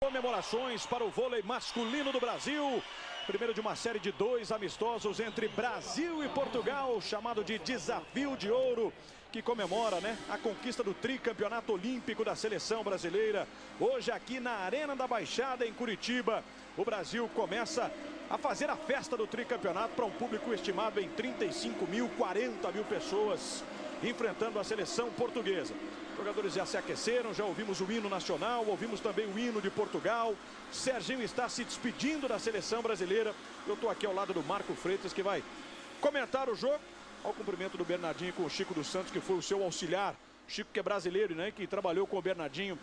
Comemorações para o vôlei masculino do Brasil. Primeiro de uma série de 2 amistosos entre Brasil e Portugal, chamado de Desafio de Ouro, que comemora, a conquista do tricampeonato olímpico da seleção brasileira. Hoje aqui na Arena da Baixada, em Curitiba, o Brasil começa a fazer a festa do tricampeonato para um público estimado em 35 mil, 40 mil pessoas, enfrentando a seleção portuguesa. Os jogadores já se aqueceram, já ouvimos o hino nacional, ouvimos também o hino de Portugal. Serginho está se despedindo da seleção brasileira. Eu estou aqui ao lado do Marco Freitas, que vai comentar o jogo. Ao cumprimento do Bernardinho com o Chico dos Santos, que foi o seu auxiliar. Chico, que é brasileiro, que trabalhou com o Bernardinho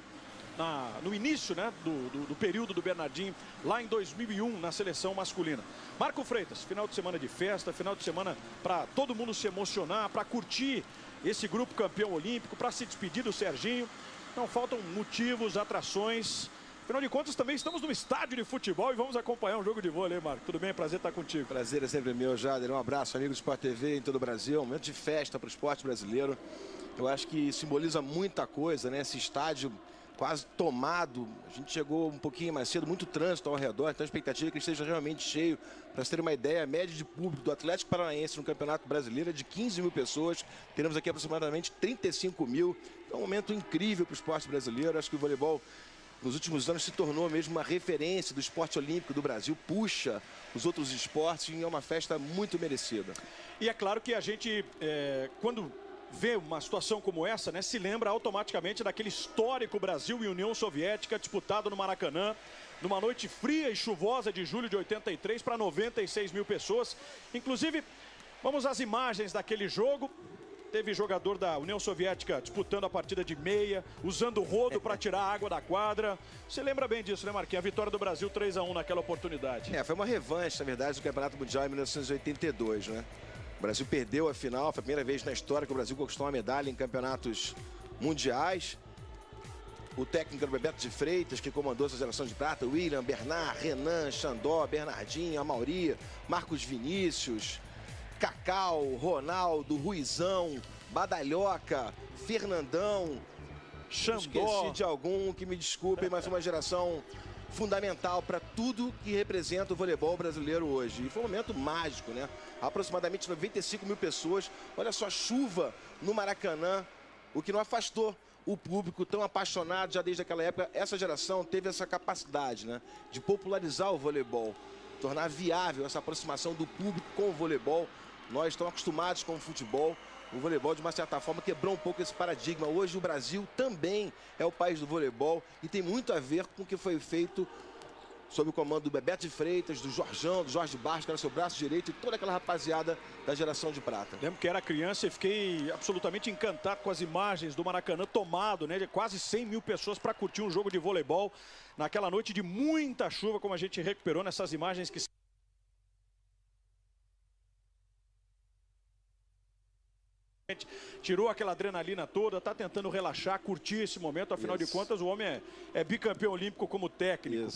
no início do período do Bernardinho, lá em 2001, na seleção masculina. Marco Freitas, final de semana de festa, final de semana para todo mundo se emocionar, para curtir esse grupo campeão olímpico, para se despedir do Serginho. Não faltam motivos, atrações. Afinal de contas, também estamos num estádio de futebol e vamos acompanhar um jogo de vôlei, Marco. Tudo bem? Prazer estar contigo. Prazer é sempre meu, Jader. Um abraço, amigo do Sport TV em todo o Brasil. Um momento de festa para o esporte brasileiro. Eu acho que simboliza muita coisa, Esse estádio quase tomado. A gente chegou um pouquinho mais cedo, muito trânsito ao redor, então a expectativa é que ele esteja realmente cheio. Para se ter uma ideia, a média de público do Atlético Paranaense no Campeonato Brasileiro é de 15 mil pessoas. Teremos aqui aproximadamente 35 mil. É um momento incrível para o esporte brasileiro. Acho que o voleibol, nos últimos anos, se tornou mesmo uma referência do esporte olímpico do Brasil. Puxa os outros esportes e é uma festa muito merecida. E é claro que a gente, quando vê uma situação como essa, se lembra automaticamente daquele histórico Brasil e União Soviética disputado no Maracanã, numa noite fria e chuvosa de julho de 83 para 96 mil pessoas. Inclusive, vamos às imagens daquele jogo. Teve jogador da União Soviética disputando a partida de meia, usando o rodo para tirar a água da quadra. Você lembra bem disso, Marquinhos? A vitória do Brasil 3-1 naquela oportunidade. Foi uma revanche, na verdade, do Campeonato Mundial em 1982, O Brasil perdeu a final, foi a primeira vez na história que o Brasil conquistou uma medalha em campeonatos mundiais. O técnico era o Bebeto de Freitas, que comandou essa geração de prata. William, Bernard, Renan, Xandó, Bernardinho, Amauri, Marcos Vinícius, Cacau, Ronaldo, Ruizão, Badalhoca, Fernandão. Xandó. Esqueci de algum, que me desculpem, mas foi uma geração fundamental para tudo que representa o voleibol brasileiro hoje. E foi um momento mágico, Aproximadamente 95 mil pessoas. Olha só, chuva no Maracanã, o que não afastou o público tão apaixonado já desde aquela época. Essa geração teve essa capacidade, de popularizar o voleibol, tornar viável essa aproximação do público com o voleibol. Nós estamos acostumados com o futebol. O voleibol, de uma certa forma, quebrou um pouco esse paradigma. Hoje o Brasil também é o país do voleibol e tem muito a ver com o que foi feito sob o comando do Bebeto de Freitas, do Jorjão, do Jorge Barros, que era seu braço direito, e toda aquela rapaziada da geração de prata. Lembro que era criança e fiquei absolutamente encantado com as imagens do Maracanã tomado, de quase 100 mil pessoas para curtir um jogo de voleibol naquela noite de muita chuva, como a gente recuperou nessas imagens que tirou aquela adrenalina toda, está tentando relaxar, curtir esse momento. Afinal de contas, o homem é bicampeão olímpico como técnico.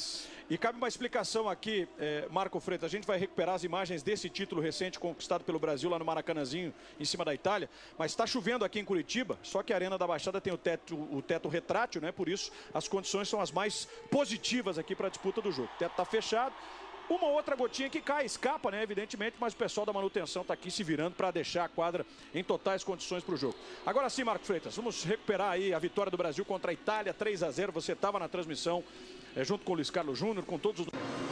E cabe uma explicação aqui, Marco Freitas. A gente vai recuperar as imagens desse título recente conquistado pelo Brasil lá no Maracanãzinho, em cima da Itália. Mas está chovendo aqui em Curitiba, só que a Arena da Baixada tem o teto retrátil, Por isso, as condições são as mais positivas aqui para a disputa do jogo. O teto está fechado. Uma outra gotinha que cai, escapa, evidentemente, mas o pessoal da manutenção está aqui se virando para deixar a quadra em totais condições para o jogo. Agora sim, Marco Freitas, vamos recuperar aí a vitória do Brasil contra a Itália, 3-0. Você estava na transmissão junto com o Luiz Carlos Júnior, com todos os...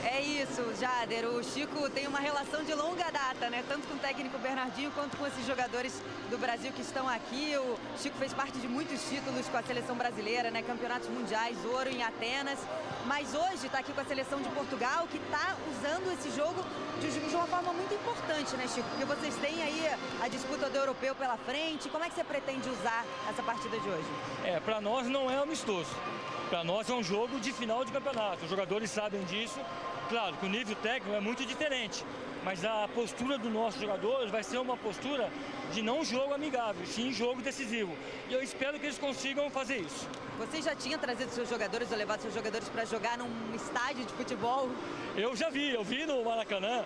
É isso, Jader. O Chico tem uma relação de longa data, Tanto com o técnico Bernardinho quanto com esses jogadores do Brasil que estão aqui. O Chico fez parte de muitos títulos com a seleção brasileira, Campeonatos mundiais, ouro em Atenas. Mas hoje está aqui com a seleção de Portugal, que está usando esse jogo de uma forma muito importante, Chico? Porque vocês têm aí a disputa do europeu pela frente. Como é que você pretende usar essa partida de hoje? Para nós não é amistoso. Para nós é um jogo de final de campeonato. Os jogadores sabem disso. Claro que o nível técnico é muito diferente, mas a postura dos nossos jogadores vai ser uma postura de não jogo amigável, sim jogo decisivo. E eu espero que eles consigam fazer isso. Você já tinha trazido seus jogadores ou levado seus jogadores para jogar num estádio de futebol? Eu vi no Maracanã,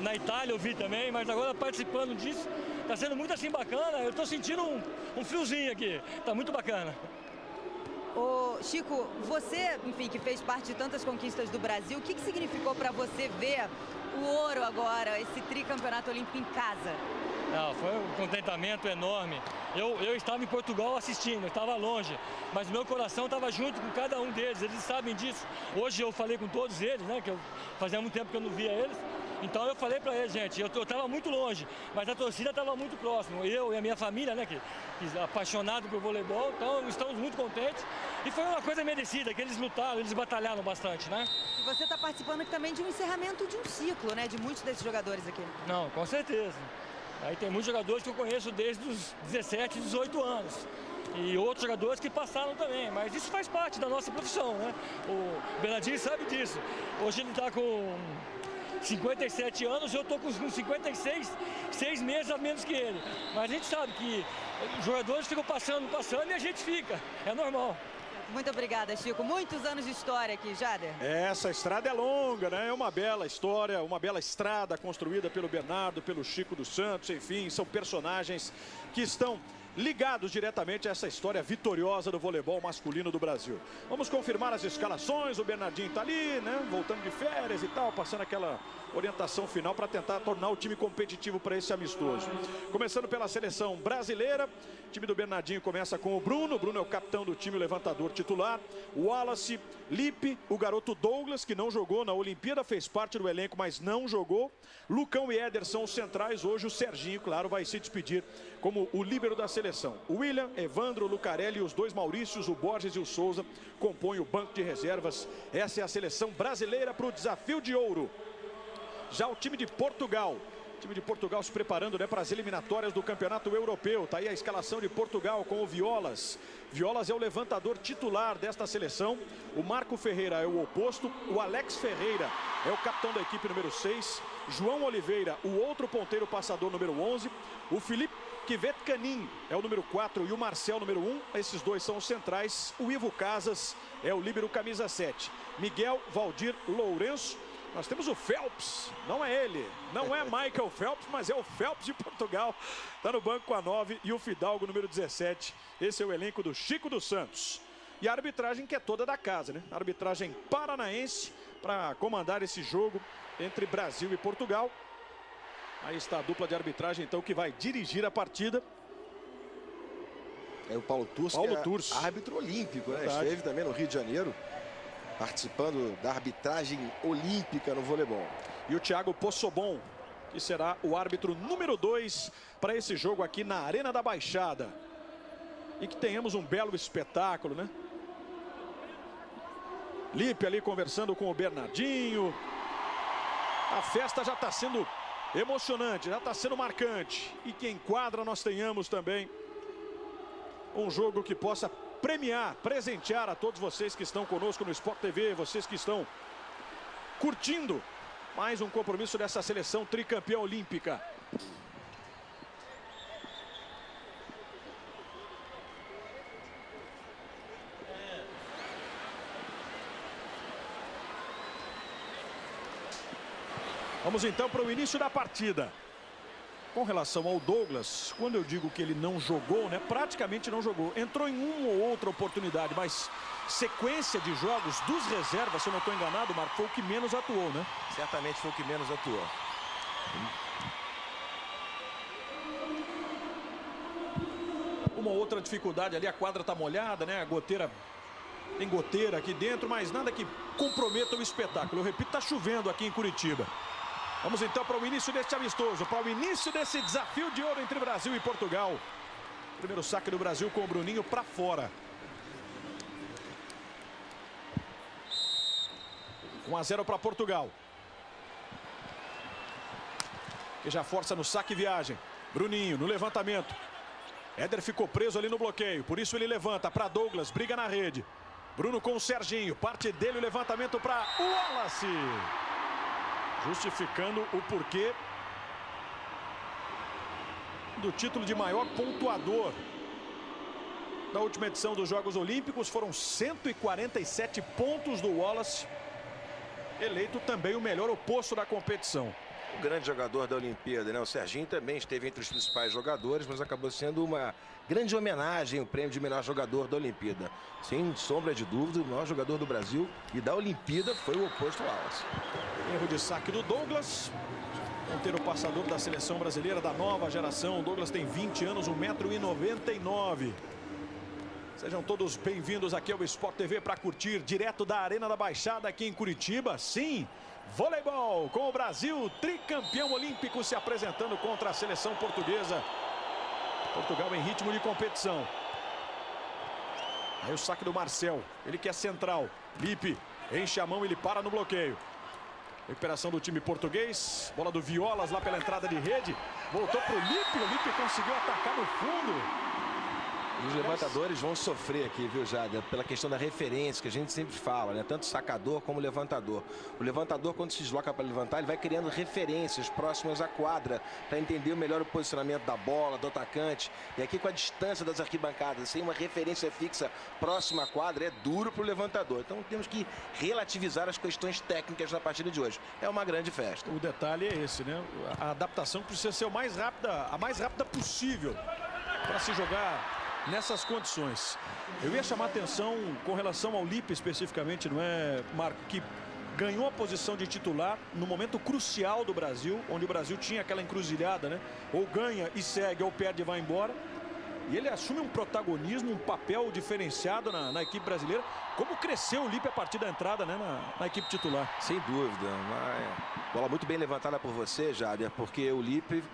na Itália eu vi também, mas agora participando disso, está sendo muito bacana. Eu estou sentindo um friozinho aqui, está muito bacana. Ô, Chico, você, enfim, que fez parte de tantas conquistas do Brasil, o que significou para você ver o ouro agora, esse tricampeonato olímpico em casa? Não, foi um contentamento enorme. Eu estava em Portugal assistindo, eu estava longe, mas meu coração estava junto com cada um deles, eles sabem disso. Hoje eu falei com todos eles, né, que fazia muito tempo que eu não via eles. Então eu falei para eles, gente, eu estava muito longe, mas a torcida estava muito próxima. Eu e a minha família, né, que apaixonado por voleibol, então estamos muito contentes. E foi uma coisa merecida, que eles lutaram, eles batalharam bastante, né? E você está participando aqui também de um encerramento de um ciclo, né, de muitos desses jogadores aqui. Não, com certeza. Aí tem muitos jogadores que eu conheço desde os 17, 18 anos. E outros jogadores que passaram também, mas isso faz parte da nossa profissão, né? O Bernardinho sabe disso. Hoje ele está com 57 anos, eu estou com 56, 6 meses a menos que ele. Mas a gente sabe que os jogadores ficam passando e a gente fica, é normal. Muito obrigada, Chico. Muitos anos de história aqui, Jader. Essa estrada é longa, né? É uma bela história, uma bela estrada construída pelo Bernardo, pelo Chico dos Santos, enfim, são personagens que estão ligados diretamente a essa história vitoriosa do voleibol masculino do Brasil. Vamos confirmar as escalações, o Bernardinho está ali, né? Voltando de férias e tal, passando aquela orientação final para tentar tornar o time competitivo para esse amistoso. Começando pela seleção brasileira, o time do Bernardinho começa com o Bruno. O Bruno é o capitão do time, o levantador titular. O Wallace, Lipe, o garoto Douglas, que não jogou na Olimpíada, fez parte do elenco, mas não jogou. Lucão e Éder são os centrais. Hoje o Serginho, claro, vai se despedir como o líbero da seleção. O William, Evandro, o Lucarelli e os dois Maurícios, o Borges e o Souza, compõem o banco de reservas. Essa é a seleção brasileira para o desafio de ouro. Já o time de Portugal. O time de Portugal se preparando, né, para as eliminatórias do Campeonato Europeu. Está aí a escalação de Portugal com o Violas. Violas é o levantador titular desta seleção. O Marco Ferreira é o oposto. O Alex Ferreira é o capitão da equipe número 6. João Oliveira, o outro ponteiro passador número 11. O Felipe Kivetkanin é o número 4 e o Marcel número 1. Esses dois são os centrais. O Ivo Casas é o líbero camisa 7. Miguel Valdir Lourenço. Nós temos o Phelps, não é ele, não é Michael Phelps, mas é o Phelps de Portugal. Está no banco com a 9 e o Fidalgo, número 17. Esse é o elenco do Chico dos Santos. E a arbitragem que é toda da casa, né? A arbitragem paranaense para comandar esse jogo entre Brasil e Portugal. Aí está a dupla de arbitragem, então, que vai dirigir a partida. É o Paulo Turci, árbitro olímpico, né? Esteve também no Rio de Janeiro, participando da arbitragem olímpica no voleibol. E o Thiago Possobon, que será o árbitro número 2 para esse jogo aqui na Arena da Baixada. E que tenhamos um belo espetáculo, né? Lipe ali conversando com o Bernardinho. A festa já está sendo emocionante, já está sendo marcante. E que em quadra nós tenhamos também um jogo que possa premiar, presentear a todos vocês que estão conosco no Sport TV, vocês que estão curtindo mais um compromisso dessa seleção tricampeã olímpica. Vamos então para o início da partida. Com relação ao Douglas, quando eu digo que ele não jogou, né, praticamente não jogou. Entrou em uma ou outra oportunidade, mas sequência de jogos dos reservas, se eu não estou enganado, Marco, foi o que menos atuou, né? Certamente foi o que menos atuou. Uma outra dificuldade ali, a quadra está molhada, né? A goteira, tem goteira aqui dentro, mas nada que comprometa o espetáculo. Eu repito, está chovendo aqui em Curitiba. Vamos então para o início deste amistoso, para o início desse desafio de ouro entre Brasil e Portugal. Primeiro saque do Brasil com o Bruninho para fora. 1-0 para Portugal. Que já força no saque e viagem. Bruninho no levantamento. Éder ficou preso ali no bloqueio, por isso ele levanta para Douglas, briga na rede. Bruno com o Serginho, parte dele o levantamento para Wallace. Justificando o porquê do título de maior pontuador da última edição dos Jogos Olímpicos. Foram 147 pontos do Wallace, eleito também o melhor oposto da competição. o grande jogador da Olimpíada, né? O Serginho também esteve entre os principais jogadores, mas acabou sendo uma grande homenagem, o prêmio de melhor jogador da Olimpíada. Sem sombra de dúvida, o maior jogador do Brasil e da Olimpíada foi o oposto Wallace. Erro de saque do Douglas. Ponteiro passador da seleção brasileira da nova geração. O Douglas tem 20 anos, 1,99 m. Sejam todos bem-vindos aqui ao Sport TV para curtir direto da Arena da Baixada aqui em Curitiba. Sim, voleibol com o Brasil, tricampeão olímpico, se apresentando contra a seleção portuguesa. Portugal em ritmo de competição. Aí o saque do Marcel, ele que é central. Lipe enche a mão, ele para no bloqueio. Recuperação do time português. Bola do Violas lá pela entrada de rede. Voltou para o Lipe. O Lipe conseguiu atacar no fundo. E os levantadores vão sofrer aqui, viu, Jada? Pela questão da referência que a gente sempre fala, né? Tanto sacador como levantador. O levantador, quando se desloca para levantar, ele vai criando referências próximas à quadra para entender melhor o posicionamento da bola, do atacante. E aqui com a distância das arquibancadas, sem uma referência fixa próxima à quadra, é duro para o levantador. Então temos que relativizar as questões técnicas na partida de hoje. É uma grande festa. O detalhe é esse, né? A adaptação precisa ser a mais rápida possível para se jogar nessas condições. Eu ia chamar a atenção com relação ao Lipe especificamente, não é, Marco, que ganhou a posição de titular no momento crucial do Brasil, onde o Brasil tinha aquela encruzilhada, né? Ou ganha e segue, ou perde e vai embora. E ele assume um protagonismo, um papel diferenciado na equipe brasileira. Como cresceu o Lipe a partir da entrada, né, na equipe titular? Sem dúvida. Uma bola muito bem levantada por você, Jader, porque o Lipe...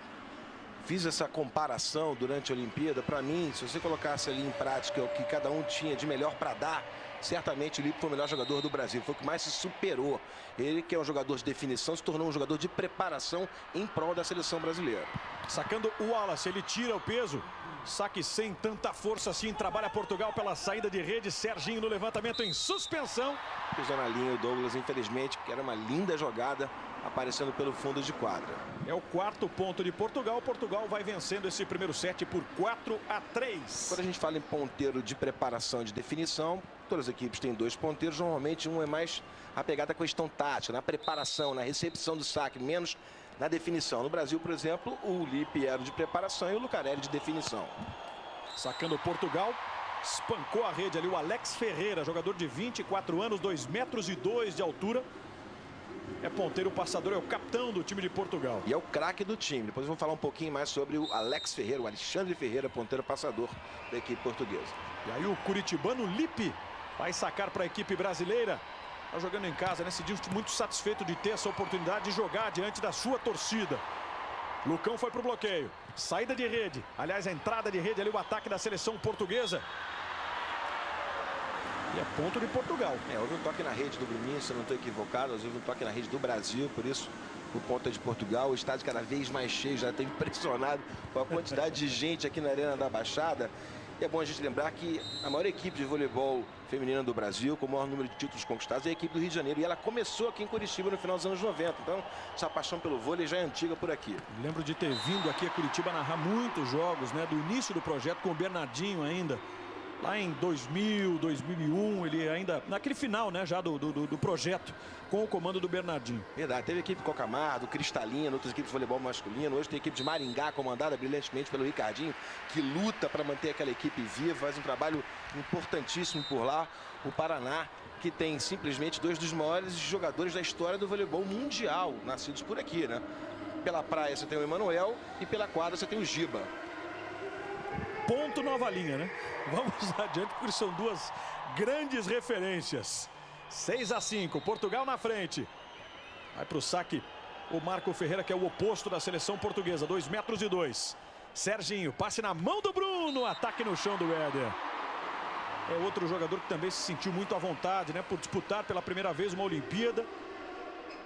Fiz essa comparação durante a Olimpíada. Para mim, se você colocasse ali em prática o que cada um tinha de melhor para dar, certamente o Lipe foi o melhor jogador do Brasil. Foi o que mais se superou. Ele, que é um jogador de definição, se tornou um jogador de preparação em prol da seleção brasileira. Sacando o Wallace, ele tira o peso. Saque sem tanta força assim. Trabalha Portugal pela saída de rede. Serginho no levantamento em suspensão. Pisou na linha o Douglas, infelizmente, que era uma linda jogada, aparecendo pelo fundo de quadra. É o 4º ponto de Portugal. Portugal vai vencendo esse primeiro set por 4-3. Quando a gente fala em ponteiro de preparação e de definição, todas as equipes têm 2 ponteiros. Normalmente um é mais apegado à questão tática, na preparação, na recepção do saque, menos na definição. No Brasil, por exemplo, o Lipe era de preparação e o Lucarelli de definição. Sacando Portugal. Espancou a rede ali o Alex Ferreira, jogador de 24 anos, 2,2 metros de altura. É ponteiro passador, é o capitão do time de Portugal. E é o craque do time. Depois eu vou falar um pouquinho mais sobre o Alex Ferreira, o Alexandre Ferreira, ponteiro passador da equipe portuguesa. E aí o curitibano Lipe vai sacar para a equipe brasileira. Está jogando em casa, né? Se diz muito satisfeito de ter essa oportunidade de jogar diante da sua torcida. Lucão foi para o bloqueio. Saída de rede. Aliás, a entrada de rede ali, o ataque da seleção portuguesa. E é ponto de Portugal. Houve um toque na rede do Bruninho, se eu não estou equivocado. Houve um toque na rede do Brasil, por isso o ponto é de Portugal. O estádio cada vez mais cheio, já estou impressionado com a quantidade de gente aqui na Arena da Baixada. E é bom a gente lembrar que a maior equipe de voleibol feminina do Brasil, com o maior número de títulos conquistados, é a equipe do Rio de Janeiro. E ela começou aqui em Curitiba no final dos anos 90. Então, essa paixão pelo vôlei já é antiga por aqui. Lembro de ter vindo aqui a Curitiba narrar muitos jogos, né? Do início do projeto com o Bernardinho ainda. Lá em 2000, 2001, ele ainda, naquele final, né, já do projeto, com o comando do Bernardinho. Verdade, teve a equipe Cocamar, do Cristalina, outras equipes de voleibol masculino. Hoje tem a equipe de Maringá, comandada brilhantemente pelo Ricardinho, que luta para manter aquela equipe viva, faz um trabalho importantíssimo por lá. O Paraná, que tem simplesmente 2 dos maiores jogadores da história do voleibol mundial, nascidos por aqui, né? Pela praia você tem o Emanuel e pela quadra você tem o Giba. Ponto nova linha, né? Vamos adiante, porque são 2 grandes referências. 6-5, Portugal na frente. Vai para o saque o Marco Ferreira, que é o oposto da seleção portuguesa, 2,2 metros. Serginho, passe na mão do Bruno, ataque no chão do Éder. É outro jogador que também se sentiu muito à vontade, né? Por disputar pela primeira vez uma Olimpíada.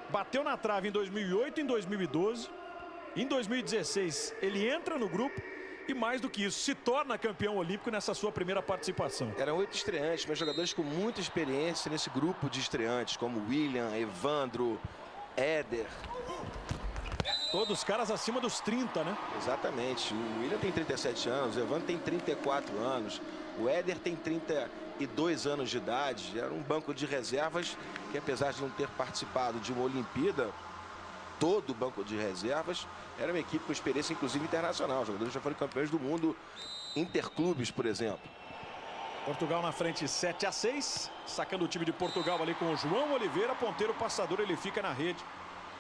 Bateu na trave em 2008 e em 2012. Em 2016 ele entra no grupo. E mais do que isso, se torna campeão olímpico nessa sua primeira participação. Eram 8 estreantes, mas jogadores com muita experiência nesse grupo de estreantes, como William, Evandro, Éder. Todos caras acima dos 30, né? Exatamente. O William tem 37 anos, o Evandro tem 34 anos, o Éder tem 32 anos de idade. Era um banco de reservas que, apesar de não ter participado de uma Olimpíada, todo o banco de reservas. Era uma equipe com experiência, inclusive, internacional. Os jogadores já foram campeões do mundo interclubes, por exemplo. Portugal na frente 7-6. Sacando o time de Portugal ali com o João Oliveira. Ponteiro passador, ele fica na rede.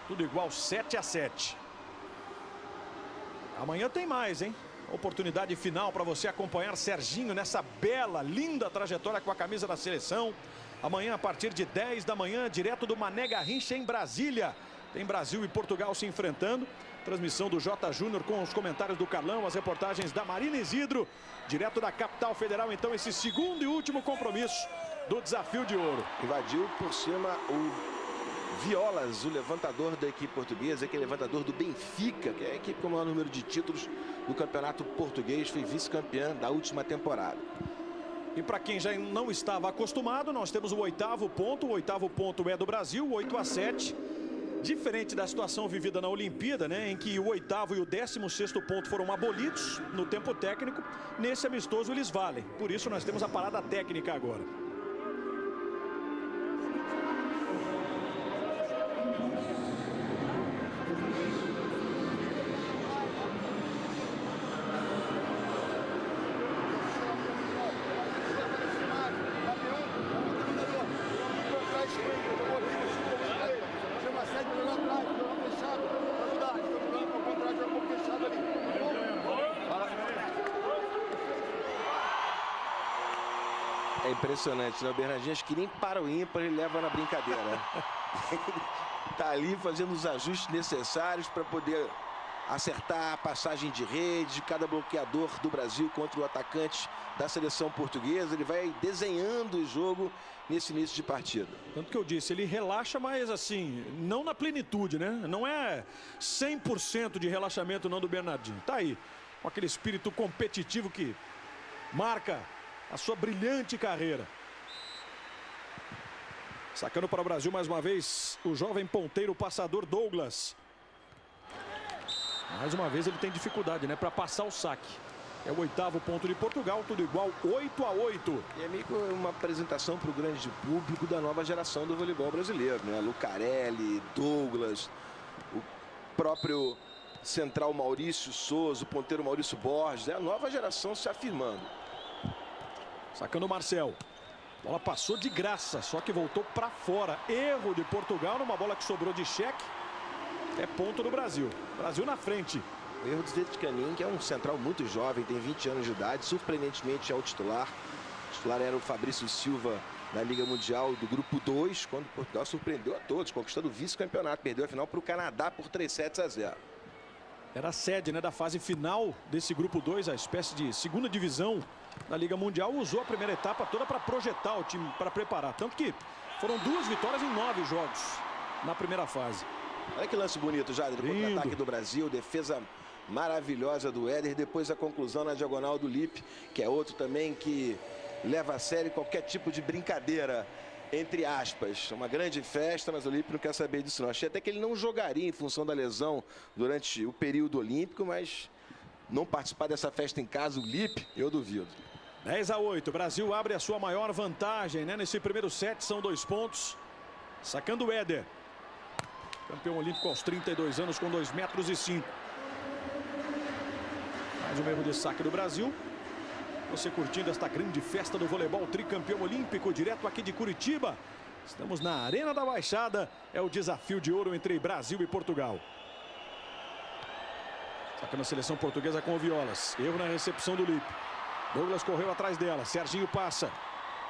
Tudo igual, 7-7. Amanhã tem mais, hein? Oportunidade final para você acompanhar Serginho nessa bela, linda trajetória com a camisa da seleção. Amanhã, a partir de 10 da manhã, direto do Mané Garrincha, em Brasília. Tem Brasil e Portugal se enfrentando. Transmissão do J. Júnior com os comentários do Carlão, as reportagens da Marina Isidro. Direto da capital federal, então, esse segundo e último compromisso do Desafio de Ouro. Invadiu por cima o Violas, o levantador da equipe portuguesa, que é levantador do Benfica, que é a equipe com o maior número de títulos do campeonato português, foi vice-campeã da última temporada. E para quem já não estava acostumado, nós temos o 8º ponto. O 8º ponto é do Brasil, 8-7. Diferente da situação vivida na Olimpíada, né, em que o 8º e o 16º ponto foram abolidos no tempo técnico, nesse amistoso eles valem. Por isso nós temos a parada técnica agora. É impressionante, né? O Bernardinho, acho que nem para o ímpar ele leva na brincadeira. Tá ali fazendo os ajustes necessários para poder acertar a passagem de rede de cada bloqueador do Brasil contra o atacante da seleção portuguesa. Ele vai desenhando o jogo nesse início de partida. Tanto que eu disse, ele relaxa, mas assim, não na plenitude, né? Não é 100% de relaxamento não do Bernardinho. Tá aí, com aquele espírito competitivo que marca a sua brilhante carreira. Sacando para o Brasil mais uma vez o jovem ponteiro passador Douglas. Mais uma vez ele tem dificuldade, né, para passar o saque. É o 8º ponto de Portugal, tudo igual, 8-8. E amigo, é uma apresentação para o grande público da nova geração do voleibol brasileiro, né? Lucarelli, Douglas, o próprio central Maurício Souza, o ponteiro Maurício Borges. É a nova geração se afirmando. Sacando o Marcel. Bola passou de graça, só que voltou para fora. Erro de Portugal numa bola que sobrou de cheque. É ponto do Brasil. Brasil na frente. O erro do Zvetkanin, que é um central muito jovem, tem 20 anos de idade, surpreendentemente é o titular. O titular era o Fabrício Silva na Liga Mundial do Grupo 2, quando Portugal surpreendeu a todos, conquistando o vice-campeonato. Perdeu a final para o Canadá por 3-0. Era a sede, né, da fase final desse Grupo 2, a espécie de segunda divisão da Liga Mundial. Usou a primeira etapa toda para projetar o time, para preparar. Tanto que foram 2 vitórias em 9 jogos na primeira fase. Olha que lance bonito, Jader, do contra-ataque do Brasil, defesa maravilhosa do Éder, depois a conclusão na diagonal do Lipe, que é outro também que leva a sério qualquer tipo de brincadeira, entre aspas. Uma grande festa, mas o Lipe não quer saber disso não. Achei até que ele não jogaria em função da lesão durante o período olímpico, mas não participar dessa festa em casa, o Lipe, eu duvido. 10-8, Brasil abre a sua maior vantagem, né? Nesse primeiro set, são 2 pontos. Sacando o Éder. Campeão olímpico aos 32 anos com 2,5 metros. Mais um erro de saque do Brasil. Você curtindo esta grande festa do voleibol, tricampeão olímpico, direto aqui de Curitiba. Estamos na Arena da Baixada. É o Desafio de Ouro entre Brasil e Portugal. Sacando a seleção portuguesa com o Violas. Erro na recepção do Lipe. Douglas correu atrás dela. Serginho passa.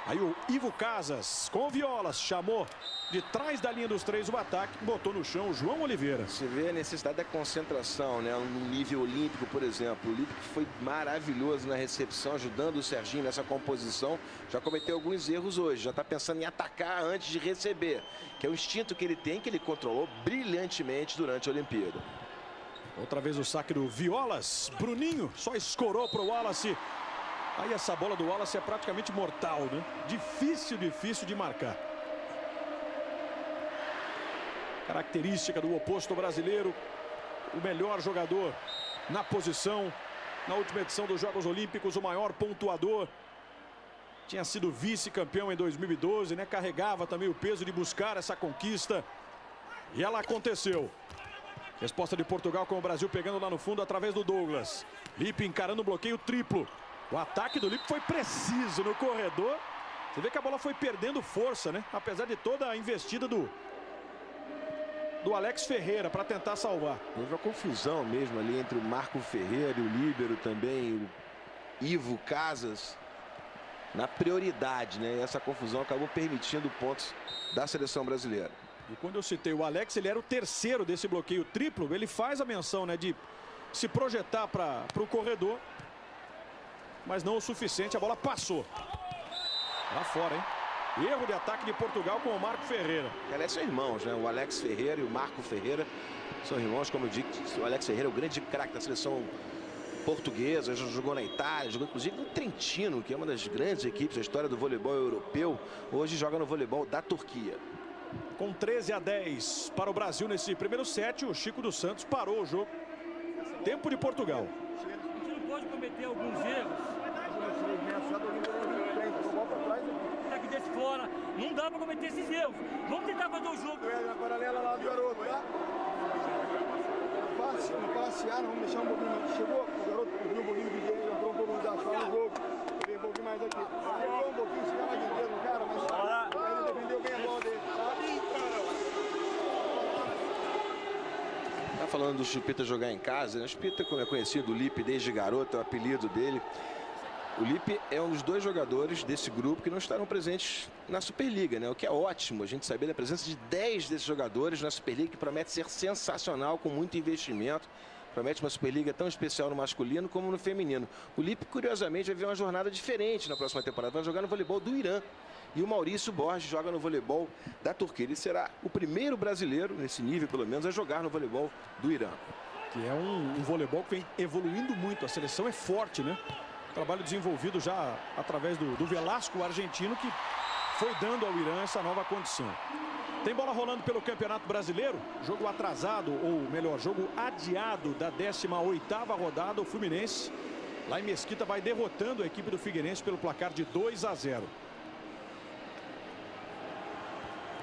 Aí o Ivo Casas com o Violas. Chamou de trás da linha dos 3 o ataque. Botou no chão o João Oliveira. Você vê a necessidade da concentração, né? No nível olímpico, por exemplo. O Lipe foi maravilhoso na recepção, ajudando o Serginho nessa composição. Já cometeu alguns erros hoje. Já está pensando em atacar antes de receber. Que é o instinto que ele tem, que ele controlou brilhantemente durante a Olimpíada. Outra vez o saque do Violas. Bruninho só escorou para o Wallace. Aí essa bola do Wallace é praticamente mortal, né? Difícil de marcar. Característica do oposto brasileiro. O melhor jogador na posição. Na última edição dos Jogos Olímpicos, o maior pontuador. Tinha sido vice-campeão em 2012, né? Carregava também o peso de buscar essa conquista. E ela aconteceu. Resposta de Portugal com o Brasil pegando lá no fundo através do Douglas. Lippe encarando o bloqueio triplo. O ataque do Lippe foi preciso no corredor. Você vê que a bola foi perdendo força, né? Apesar de toda a investida do Alex Ferreira para tentar salvar. Houve uma confusão mesmo ali entre o Marco Ferreira e o líbero também, o Ivo Casas, na prioridade, né? E essa confusão acabou permitindo pontos da seleção brasileira. E quando eu citei o Alex, ele era o terceiro desse bloqueio triplo. Ele faz a menção, né, de se projetar para o corredor, mas não o suficiente. A bola passou lá fora, hein? Erro de ataque de Portugal com o Marco Ferreira. Aliás, são irmãos, né? O Alex Ferreira e o Marco Ferreira são irmãos, como eu disse. O Alex Ferreira é o grande craque da seleção portuguesa, já jogou na Itália, jogou inclusive no Trentino, que é uma das grandes equipes da história do voleibol europeu. Hoje joga no voleibol da Turquia. Com 13-10 para o Brasil nesse primeiro set, o Chico dos Santos parou o jogo. Tempo de Portugal. A gente não pode cometer alguns erros. Ataque desse fora. Não dá para cometer esses erros. Vamos tentar fazer o jogo. Na paralela lá do garoto, tá? Não passear, não, vamos deixar um pouquinho. Chegou, o garoto viu um pouquinho de dinheiro, entrou um pouco no no jogo. Veio um pouquinho mais aqui. Chegou um pouquinho, chegou mais inteiro no cara, mas ele defendeu bem a bola dele, Tá falando do Chupita jogar em casa, né? O Chupita, como é conhecido, o Lippe desde garoto, é o apelido dele. O Lippe é um dos dois jogadores desse grupo que não estarão presentes na Superliga, né? O que é ótimo, a gente saber da presença de 10 desses jogadores na Superliga, que promete ser sensacional, com muito investimento. Promete uma Superliga tão especial no masculino como no feminino. O Lippe, curiosamente, vai ver uma jornada diferente na próxima temporada. Vai jogar no voleibol do Irã. E o Maurício Borges joga no voleibol da Turquia. Ele será o primeiro brasileiro, nesse nível pelo menos, a jogar no voleibol do Irã. Que é um voleibol que vem evoluindo muito. A seleção é forte, né? Trabalho desenvolvido já através do Velasco, o argentino, que foi dando ao Irã essa nova condição. Tem bola rolando pelo Campeonato Brasileiro. Jogo atrasado, ou melhor, jogo adiado da 18ª rodada. O Fluminense, lá em Mesquita, vai derrotando a equipe do Figueirense pelo placar de 2-0.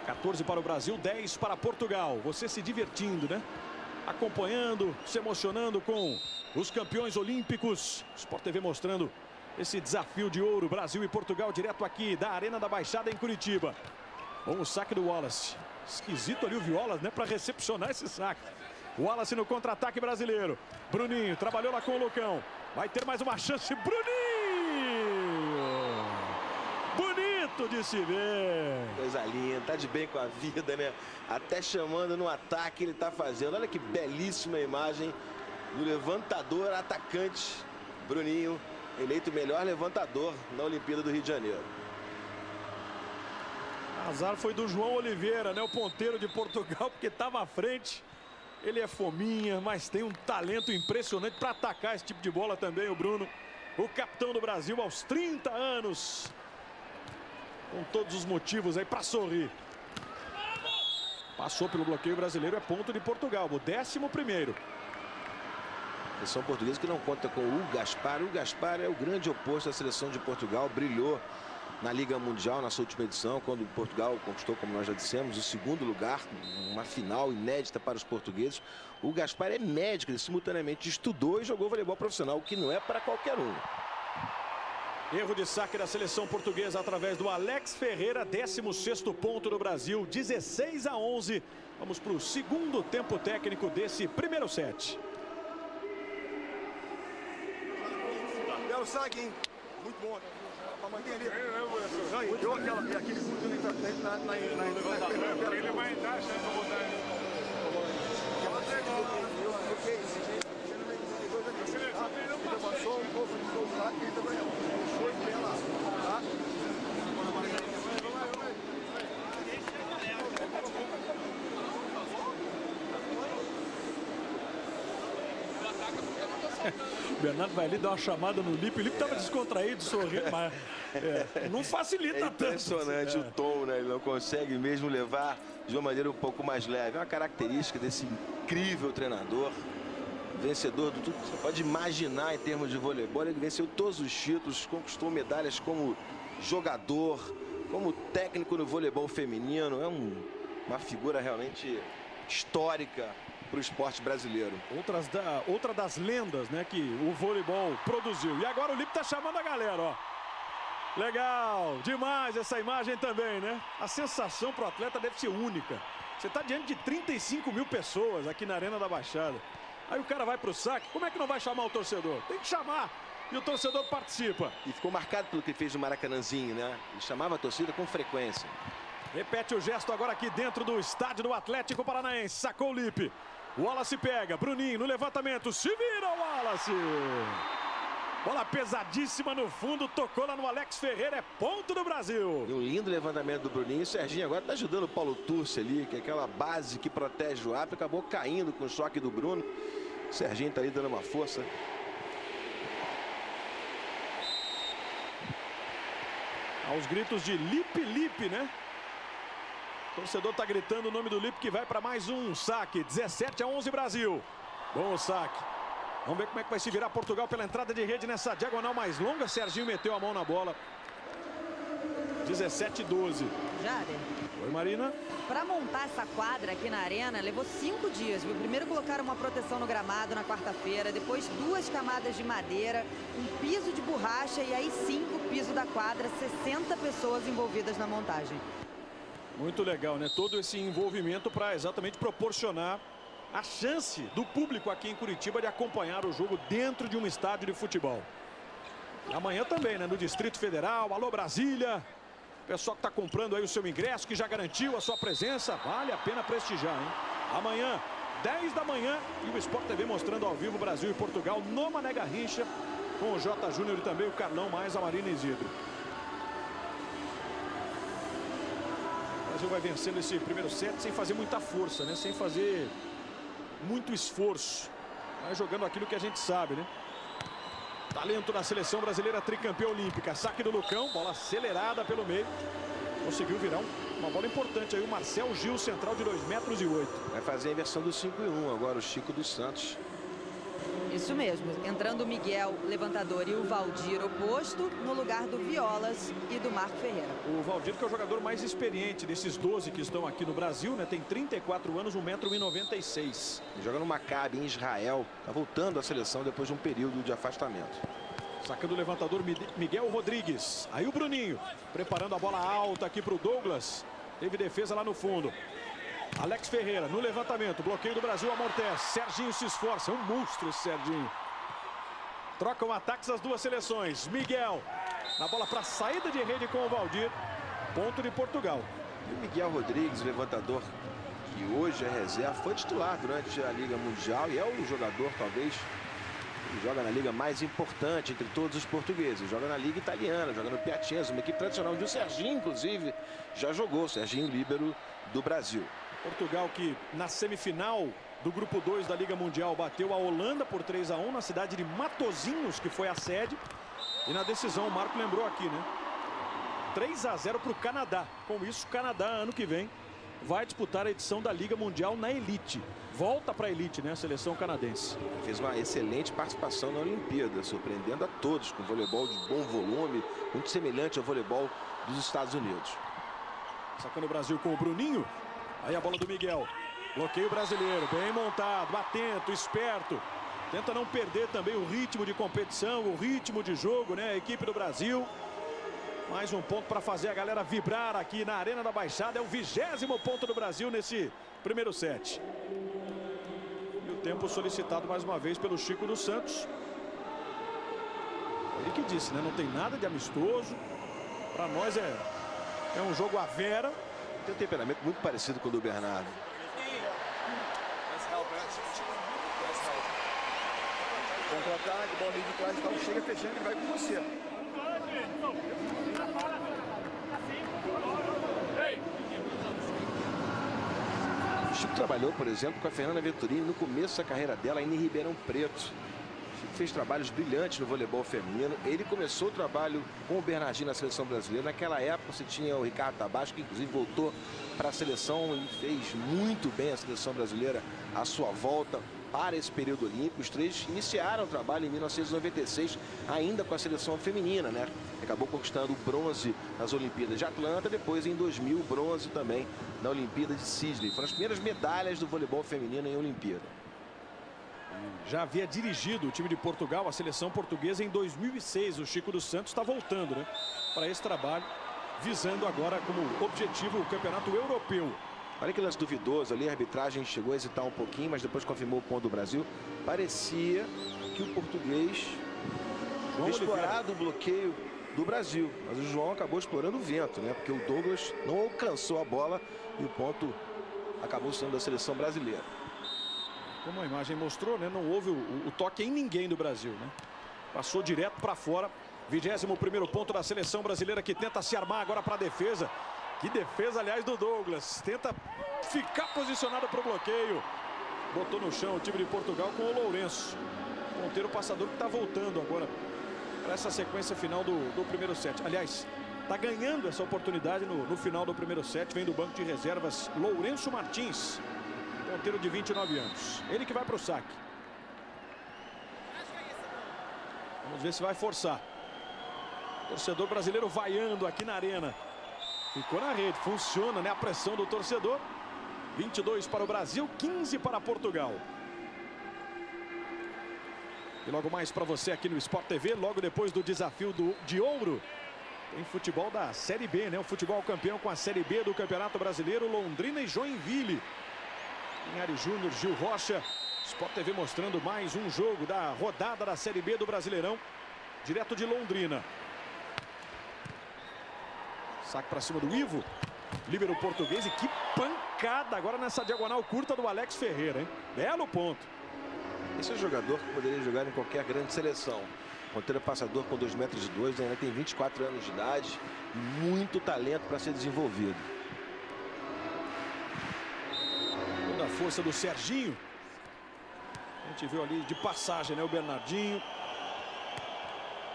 14 para o Brasil, 10 para Portugal. Você se divertindo, né? Acompanhando, se emocionando com os campeões olímpicos. Sport TV mostrando esse desafio de ouro. Brasil e Portugal direto aqui da Arena da Baixada em Curitiba. Bom, o saque do Wallace. Esquisito ali o Violas, né? Para recepcionar esse saque. Wallace no contra-ataque brasileiro. Bruninho trabalhou lá com o Lucão. Vai ter mais uma chance. Bruninho! Bonito de se ver. Coisa linda, tá de bem com a vida, né? Até chamando no ataque ele tá fazendo. Olha que belíssima imagem do levantador atacante Bruninho, eleito o melhor levantador na Olimpíada do Rio de Janeiro. Azar foi do João Oliveira, né? O ponteiro de Portugal, porque estava à frente. Ele é fominha, mas tem um talento impressionante para atacar esse tipo de bola também, o Bruno. O capitão do Brasil aos 30 anos. Com todos os motivos aí para sorrir. Passou pelo bloqueio brasileiro, é ponto de Portugal, o 11º. A seleção portuguesa que não conta com o Gaspar. O Gaspar é o grande oposto da seleção de Portugal. Brilhou na Liga Mundial na sua última edição, quando Portugal conquistou, como nós já dissemos, o 2º lugar, uma final inédita para os portugueses. O Gaspar é médico, ele simultaneamente estudou e jogou voleibol profissional, o que não é para qualquer um. Erro de saque da seleção portuguesa através do Alex Ferreira, 16º ponto do Brasil, 16-11. Vamos para o segundo tempo técnico desse primeiro set. Belo saque, hein? Muito bom. Pra manter ali. Deu aquele fundo na ele vai entrar achando que eu vou botar ele. Ele avançou um pouco de novo lá, ele também foi bem lá, tá? O Bernardo vai ali dar uma chamada no Lippe. O Lippe estava descontraído, sorrindo, mas não facilita tanto. É impressionante o tom, né? Ele não consegue mesmo levar de uma maneira um pouco mais leve. É uma característica desse incrível treinador. Vencedor do tudo que você pode imaginar em termos de voleibol. Ele venceu todos os títulos, conquistou medalhas como jogador, como técnico no voleibol feminino. É uma figura realmente histórica para o esporte brasileiro. Outra das lendas, né, que o voleibol produziu. E agora o Lipe tá chamando a galera, ó. Legal, demais essa imagem também, né? A sensação pro atleta deve ser única. Você tá diante de 35 mil pessoas aqui na Arena da Baixada. Aí o cara vai pro saque, como é que não vai chamar o torcedor? Tem que chamar. E o torcedor participa. E ficou marcado pelo que ele fez no Maracanãzinho, né? Ele chamava a torcida com frequência. Repete o gesto agora aqui dentro do estádio do Atlético Paranaense. Sacou o Lipe. O Wallace pega. Bruninho no levantamento. Se vira o Wallace. Bola pesadíssima no fundo. Tocou lá no Alex Ferreira. É ponto do Brasil. E um lindo levantamento do Bruninho. O Serginho agora está ajudando o Paulo Turci ali, que é aquela base que protege o árbitro. Acabou caindo com o choque do Bruno. O Serginho está ali dando uma força. Aos gritos de Lipe, Lipe, né? O torcedor tá gritando o nome do Lipe, que vai para mais um saque. 17-11 Brasil. Bom saque. Vamos ver como é que vai se virar Portugal pela entrada de rede nessa diagonal mais longa. Serginho meteu a mão na bola. 17-12. Jader. Oi, Marina. Para montar essa quadra aqui na arena, levou 5 dias, viu? Primeiro colocaram uma proteção no gramado na quarta-feira, depois 2 camadas de madeira, um piso de borracha e aí sim o piso da quadra, 60 pessoas envolvidas na montagem. Muito legal, né? Todo esse envolvimento para exatamente proporcionar a chance do público aqui em Curitiba de acompanhar o jogo dentro de um estádio de futebol. E amanhã também, né? No Distrito Federal, alô Brasília. Pessoal que está comprando aí o seu ingresso, que já garantiu a sua presença, vale a pena prestigiar, hein? Amanhã, 10 da manhã, e o Sport TV mostrando ao vivo Brasil e Portugal no Mané Garrincha, com o J. Júnior e também o Carlão, mais a Marina Isidro. O Brasil vai vencendo esse primeiro set sem fazer muita força, né? Sem fazer muito esforço. Vai jogando aquilo que a gente sabe, né? Talento na seleção brasileira, tricampeã olímpica. Saque do Lucão, bola acelerada pelo meio. Conseguiu virar uma bola importante aí. O Marcel Gil, central de 2,08 metros. Vai fazer a inversão do 5-1 agora, o Chico dos Santos. Isso mesmo. Entrando o Miguel, levantador, e o Valdir oposto, no lugar do Violas e do Marco Ferreira. O Valdir, que é o jogador mais experiente desses 12 que estão aqui no Brasil, né? Tem 34 anos, 1,96 m. Joga no Maccabi, em Israel. Está voltando à seleção depois de um período de afastamento. Sacando o levantador Miguel Rodrigues. Aí o Bruninho, preparando a bola alta aqui para o Douglas. Teve defesa lá no fundo. Alex Ferreira no levantamento. Bloqueio do Brasil, amortece. Serginho se esforça. Um monstro esse Serginho. Trocam ataques as duas seleções. Miguel na bola para saída de rede com o Valdir. Ponto de Portugal. E o Miguel Rodrigues, levantador que hoje é reserva, foi titular durante a Liga Mundial e é o jogador, talvez, que joga na liga mais importante entre todos os portugueses. Joga na Liga Italiana, joga no Piacenza, uma equipe tradicional onde o Serginho, inclusive, já jogou. Serginho, líbero do Brasil. Portugal que na semifinal do grupo 2 da Liga Mundial bateu a Holanda por 3-1 na cidade de Matosinhos, que foi a sede. E na decisão o Marco lembrou aqui, né? 3-0 para o Canadá. Com isso, o Canadá, ano que vem, vai disputar a edição da Liga Mundial na Elite. Volta para a Elite, né? A seleção canadense. Fez uma excelente participação na Olimpíada, surpreendendo a todos com voleibol de bom volume, muito semelhante ao voleibol dos Estados Unidos. Sacando o Brasil com o Bruninho. Aí a bola do Miguel. Bloqueio brasileiro, bem montado, atento, esperto. Tenta não perder também o ritmo de competição, o ritmo de jogo, né? A equipe do Brasil. Mais um ponto para fazer a galera vibrar aqui na Arena da Baixada. É o 20º ponto do Brasil nesse primeiro set. E o tempo solicitado mais uma vez pelo Chico dos Santos. Ele que disse, né? Não tem nada de amistoso. Para nós é um jogo à vera. Tem um temperamento muito parecido com o do Bernardo. Contra-ataque, bola de trás, então chega fechando, ele vai com você. O Chico trabalhou, por exemplo, com a Fernanda Venturini no começo da carreira dela, ainda em Ribeirão Preto. O Chico fez trabalhos brilhantes no voleibol feminino. Ele começou o trabalho com o Bernardinho na seleção brasileira. Naquela época você tinha o Ricardo Tabasco, que inclusive voltou para a seleção e fez muito bem a seleção brasileira à sua volta. para esse período olímpico. Os três iniciaram o trabalho em 1996, ainda com a seleção feminina, né? Acabou conquistando o bronze nas Olimpíadas de Atlanta, depois em 2000 bronze também na Olimpíada de Sydney. Foram as primeiras medalhas do voleibol feminino em Olimpíada. Já havia dirigido o time de Portugal, a seleção portuguesa, em 2006. O Chico dos Santos está voltando, né, para esse trabalho, visando agora como objetivo o campeonato europeu. Olha que lance duvidoso ali, a arbitragem chegou a hesitar um pouquinho, mas depois confirmou o ponto do Brasil. Parecia que o português tinha explorado o bloqueio do Brasil, mas o João acabou explorando o vento, né? Porque o Douglas não alcançou a bola e o ponto acabou sendo da seleção brasileira. Como a imagem mostrou, né, não houve o toque em ninguém do Brasil, né? Passou direto para fora. 21º ponto da seleção brasileira, que tenta se armar agora para a defesa. Que defesa, aliás, do Douglas. Tenta ficar posicionado para o bloqueio. Botou no chão o time de Portugal com o Lourenço. Ponteiro passador que está voltando agora para essa sequência final do primeiro set. Aliás, está ganhando essa oportunidade no final do primeiro set. Vem do banco de reservas Lourenço Martins. Ponteiro de 29 anos. Ele que vai para o saque. Vamos ver se vai forçar. Torcedor brasileiro vaiando aqui na arena. Ficou na rede, funciona, né, a pressão do torcedor. 22 para o Brasil, 15 para Portugal. E logo mais para você aqui no Sport TV, logo depois do desafio de ouro, tem futebol da Série B, né? O futebol campeão com a Série B do Campeonato Brasileiro, Londrina e Joinville. Pinhari Júnior, Gil Rocha. Sport TV mostrando mais um jogo da rodada da Série B do Brasileirão, direto de Londrina. Saque para cima do Ivo. Líbero português, e que pancada agora nessa diagonal curta do Alex Ferreira, hein? Belo ponto. Esse é um jogador que poderia jogar em qualquer grande seleção. Ponteiro passador com 2,2 metros, ainda tem 24 anos de idade. Muito talento para ser desenvolvido. Toda a força do Serginho. A gente viu ali de passagem, né, o Bernardinho.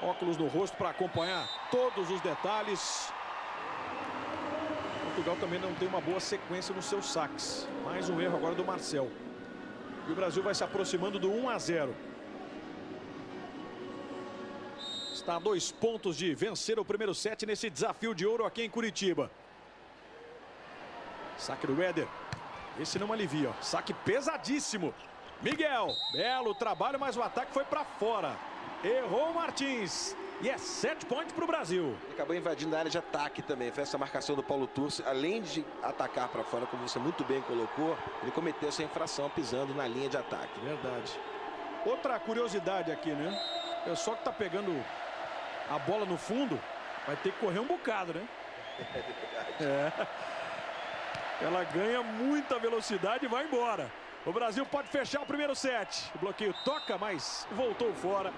Óculos no rosto para acompanhar todos os detalhes. Portugal também não tem uma boa sequência nos seus saques. Mais um erro agora do Marcel. E o Brasil vai se aproximando do 1-0. Está a 2 pontos de vencer o primeiro set nesse desafio de ouro aqui em Curitiba. Saque do Éder. Esse não alivia, ó. Saque pesadíssimo. Miguel, belo trabalho, mas o ataque foi para fora. Errou o Martins. E é 7 pontos para o Brasil. Ele acabou invadindo a área de ataque também. Foi essa marcação do Paulo Turci. Além de atacar para fora, como você muito bem colocou, ele cometeu essa infração pisando na linha de ataque. Verdade. Outra curiosidade aqui, né? O pessoal que tá pegando a bola no fundo vai ter que correr um bocado, né? É. Ela ganha muita velocidade e vai embora. O Brasil pode fechar o primeiro set. O bloqueio toca, mas voltou fora.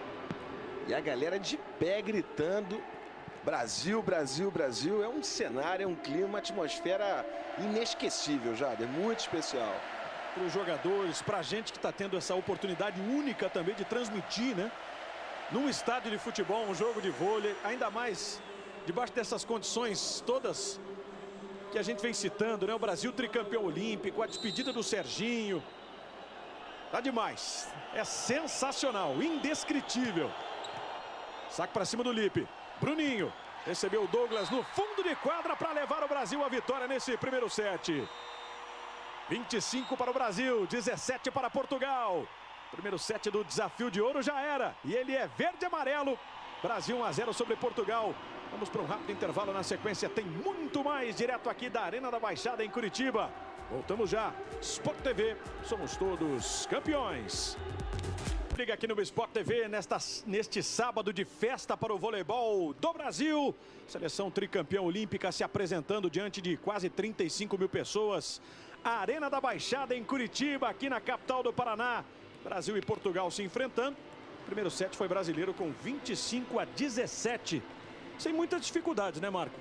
E a galera de pé gritando: Brasil, Brasil, Brasil. É um cenário, é um clima, uma atmosfera inesquecível, Jader. Muito especial. Para os jogadores, para a gente que está tendo essa oportunidade única também de transmitir, né? Num estádio de futebol, um jogo de vôlei, ainda mais debaixo dessas condições todas que a gente vem citando, né? O Brasil tricampeão olímpico, a despedida do Serginho. Tá demais. É sensacional, indescritível. Saque para cima do Lipe. Bruninho recebeu o Douglas no fundo de quadra para levar o Brasil à vitória nesse primeiro set. 25 para o Brasil, 17 para Portugal. Primeiro set do desafio de ouro já era. E ele é verde e amarelo. Brasil 1-0 sobre Portugal. Vamos para um rápido intervalo. Na sequência tem muito mais direto aqui da Arena da Baixada em Curitiba. Voltamos já. Sport TV, somos todos campeões. Liga aqui no Sport TV neste sábado de festa para o voleibol do Brasil. Seleção tricampeã olímpica se apresentando diante de quase 35 mil pessoas. A Arena da Baixada em Curitiba, aqui na capital do Paraná. Brasil e Portugal se enfrentando. O primeiro set foi brasileiro com 25-17. Sem muitas dificuldades, né, Marco?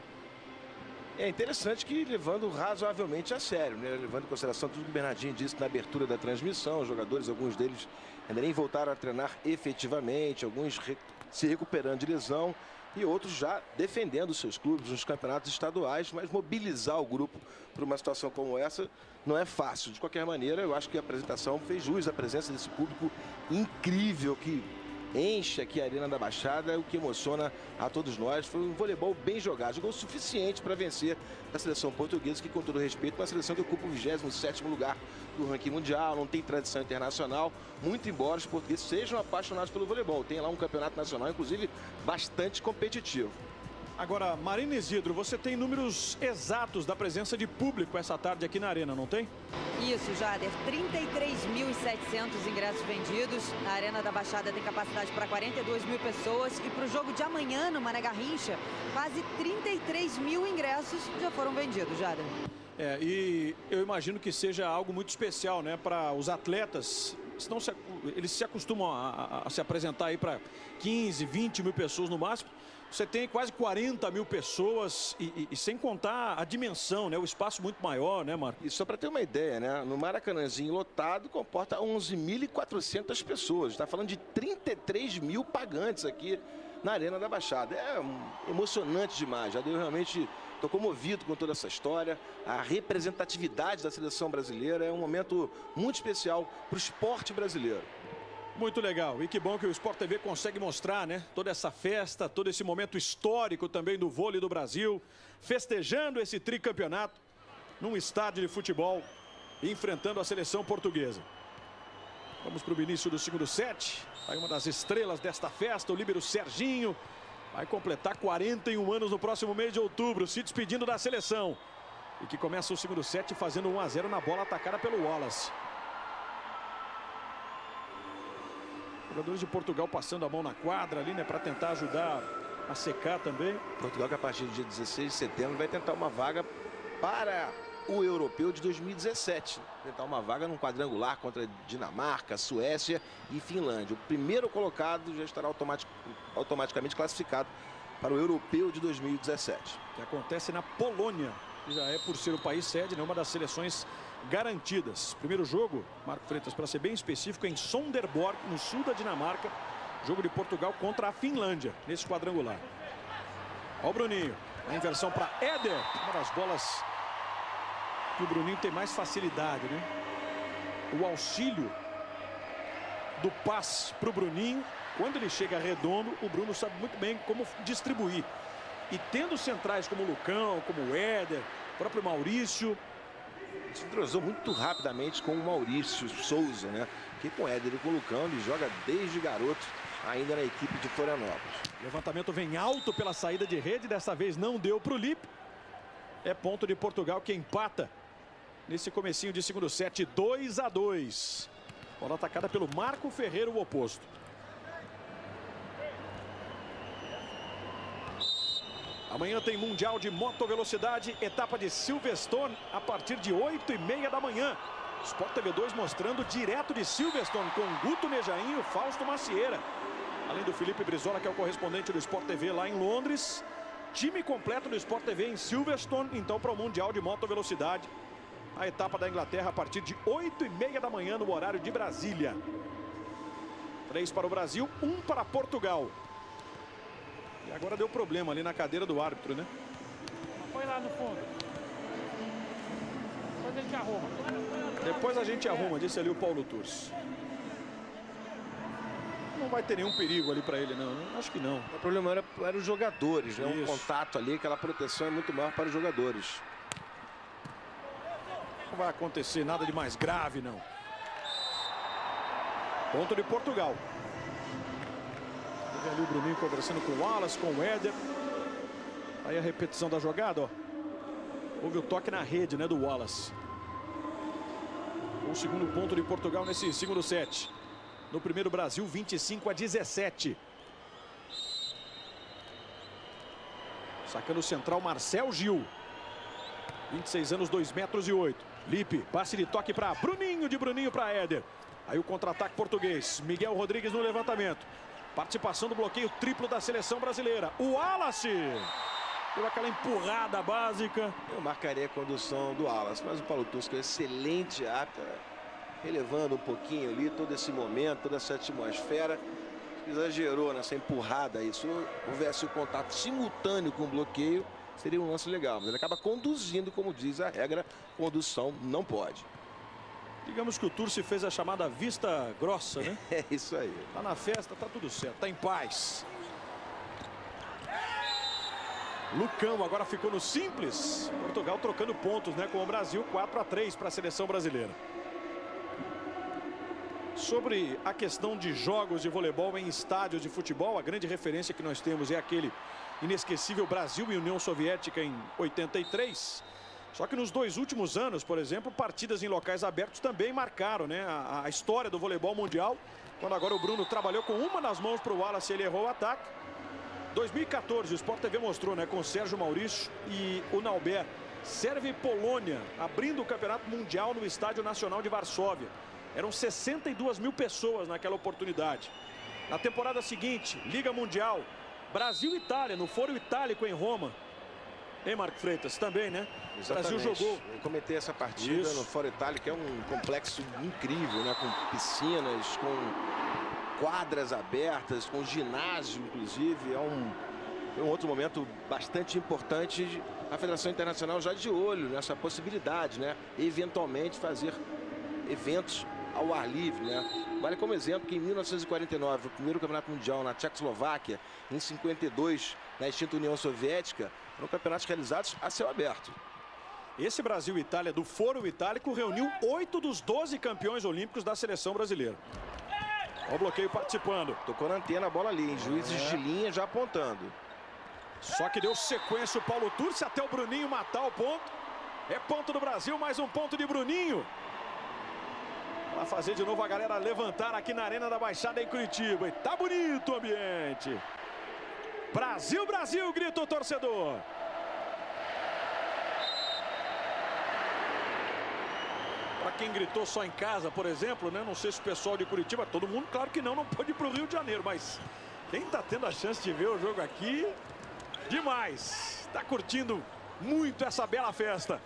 É interessante que levando razoavelmente a sério, né? Levando em consideração tudo que o Bernardinho disse na abertura da transmissão. Os jogadores, alguns deles ainda nem voltaram a treinar efetivamente, alguns se recuperando de lesão. e outros já defendendo seus clubes nos campeonatos estaduais, mas mobilizar o grupo para uma situação como essa não é fácil. De qualquer maneira, eu acho que a apresentação fez jus à presença desse público incrível que enche aqui a Arena da Baixada, o que emociona a todos nós. Foi um voleibol bem jogado, jogou o suficiente para vencer a seleção portuguesa, que, com todo respeito, é uma seleção que ocupa o 27º lugar do ranking mundial, não tem tradição internacional, muito embora os portugueses sejam apaixonados pelo voleibol. Tem lá um campeonato nacional, inclusive, bastante competitivo. Agora, Marina Isidro, você tem números exatos da presença de público essa tarde aqui na Arena, não tem? Isso, Jader. 33.700 ingressos vendidos. A Arena da Baixada tem capacidade para 42 mil pessoas. E para o jogo de amanhã, no Mané Garrincha, quase 33 mil ingressos já foram vendidos, Jader. E eu imagino que seja algo muito especial, né, para os atletas. Senão eles se acostumam a se apresentar aí para 15, 20 mil pessoas no máximo. Você tem quase 40 mil pessoas e sem contar a dimensão, né? O espaço muito maior, né, Marco? E só para ter uma ideia, né? No Maracanãzinho lotado comporta 11.400 pessoas. Está falando de 33 mil pagantes aqui na Arena da Baixada. É emocionante demais. Já deu realmente... Estou comovido com toda essa história. A representatividade da seleção brasileira é um momento muito especial para o esporte brasileiro. Muito legal. E que bom que o Sport TV consegue mostrar, né? Toda essa festa, todo esse momento histórico também do vôlei do Brasil, festejando esse tricampeonato num estádio de futebol, enfrentando a seleção portuguesa. Vamos para o início do segundo set. Aí uma das estrelas desta festa, o líbero Serginho, vai completar 41 anos no próximo mês de outubro, se despedindo da seleção. E que começa o segundo set fazendo 1-0 na bola atacada pelo Wallace. Jogadores de Portugal passando a mão na quadra ali, né, para tentar ajudar a secar também. Portugal, que a partir do dia 16 de setembro vai tentar uma vaga para o Europeu de 2017. Tentar uma vaga num quadrangular contra Dinamarca, Suécia e Finlândia. O primeiro colocado já estará automaticamente classificado para o Europeu de 2017. Que acontece na Polônia, que já é, por ser o país sede, né, uma das seleções garantidas. Primeiro jogo, Marco Freitas, para ser bem específico, em Sonderborg, no sul da Dinamarca. Jogo de Portugal contra a Finlândia, nesse quadrangular. Olha o Bruninho. A inversão para Éder. Uma das bolas que o Bruninho tem mais facilidade, né? O auxílio do passe para o Bruninho. Quando ele chega redondo, o Bruno sabe muito bem como distribuir. E tendo centrais como o Lucão, como o Éder, o próprio Maurício... Se entrosou muito rapidamente com o Maurício Souza, né? Que com o Éder e com o Lucão, ele joga desde garoto, ainda na equipe de Florianópolis. Levantamento vem alto pela saída de rede, dessa vez não deu para o Lipe. É ponto de Portugal, que empata nesse comecinho de segundo set, 2-2. Bola atacada pelo Marco Ferreira, o oposto. Amanhã tem Mundial de Motovelocidade, etapa de Silverstone, a partir de 8h30 da manhã. Sport TV 2 mostrando direto de Silverstone com Guto Nejaim e o Fausto Macieira. Além do Felipe Brizola, que é o correspondente do Sport TV lá em Londres. Time completo do Sport TV em Silverstone, então, para o Mundial de Motovelocidade. A etapa da Inglaterra a partir de 8h30 da manhã no horário de Brasília. 3 para o Brasil, 1 para Portugal. E agora deu problema ali na cadeira do árbitro, né? Põe lá no fundo. Depois a gente arruma. Depois a gente arruma, disse ali o Paulo Turci. Não vai ter nenhum perigo ali para ele, não. Acho que não. O problema era os jogadores, né? Um contato ali, aquela proteção é muito maior para os jogadores. Não vai acontecer nada de mais grave, não. Ponto de Portugal. Ali o Bruninho conversando com o Wallace, com o Éder. Aí a repetição da jogada, ó. Houve o toque na rede, né, do Wallace. O segundo ponto de Portugal nesse segundo set. No primeiro, Brasil 25-17. Sacando o central, Marcel Gil. 26 anos, 2,08 metros. Lipe, passe de toque para Bruninho, de Bruninho para Éder. Aí o contra-ataque português. Miguel Rodrigues no levantamento. Participação do bloqueio triplo da seleção brasileira. O Wallace deu aquela empurrada básica. Eu marcaria a condução do Wallace, mas o Paulo Turci é excelente árbitro, relevando um pouquinho ali todo esse momento, toda essa atmosfera. exagerou nessa empurrada aí. Se houvesse o contato simultâneo com o bloqueio, seria um lance legal. Mas ele acaba conduzindo, como diz a regra, condução não pode. Digamos que o Turci fez a chamada vista grossa, né? É isso aí. Tá na festa, tá tudo certo, tá em paz. Lucão agora ficou no simples. Portugal trocando pontos, né, com o Brasil. 4-3 para a seleção brasileira. Sobre a questão de jogos de voleibol em estádios de futebol, a grande referência que nós temos é aquele inesquecível Brasil e União Soviética em 83. Só que nos 2 últimos anos, por exemplo, partidas em locais abertos também marcaram, né, a história do voleibol mundial. Quando agora o Bruno trabalhou com uma nas mãos para o Wallace, ele errou o ataque. 2014, o Sport TV mostrou, né, com o Sérgio Maurício e o Nauber, Sérvia e Polônia abrindo o campeonato mundial no Estádio Nacional de Varsóvia. Eram 62 mil pessoas naquela oportunidade. Na temporada seguinte, Liga Mundial, Brasil e Itália, no Foro Itálico em Roma. Hein, Marco Freitas? Também, né? Exatamente. O Brasil jogou. Eu comentei essa partida no Foro Itálico, que é um complexo incrível, né? Com piscinas, com quadras abertas, com ginásio, inclusive. É um outro momento bastante importante. A Federação Internacional já de olho nessa possibilidade, né? Eventualmente fazer eventos ao ar livre, né? Vale como exemplo que em 1949, o primeiro campeonato mundial na Tchecoslováquia, em 52, na extinta União Soviética, foram campeonatos realizados a céu aberto. Esse Brasil e Itália do Foro Itálico reuniu 8 dos 12 campeões olímpicos da seleção brasileira. Olha o bloqueio participando. Tocou na antena a bola ali, hein? Juízes de linha já apontando. Só que deu sequência o Paulo Turci até o Bruninho matar o ponto. É ponto do Brasil, mais um ponto de Bruninho. Vai fazer de novo a galera levantar aqui na Arena da Baixada em Curitiba. E tá bonito o ambiente. Brasil, Brasil, grita o torcedor. Para quem gritou só em casa, por exemplo, né? Não sei se o pessoal de Curitiba, todo mundo, claro que não pode ir para o Rio de Janeiro. Mas quem tá tendo a chance de ver o jogo aqui, demais. Tá curtindo muito essa bela festa.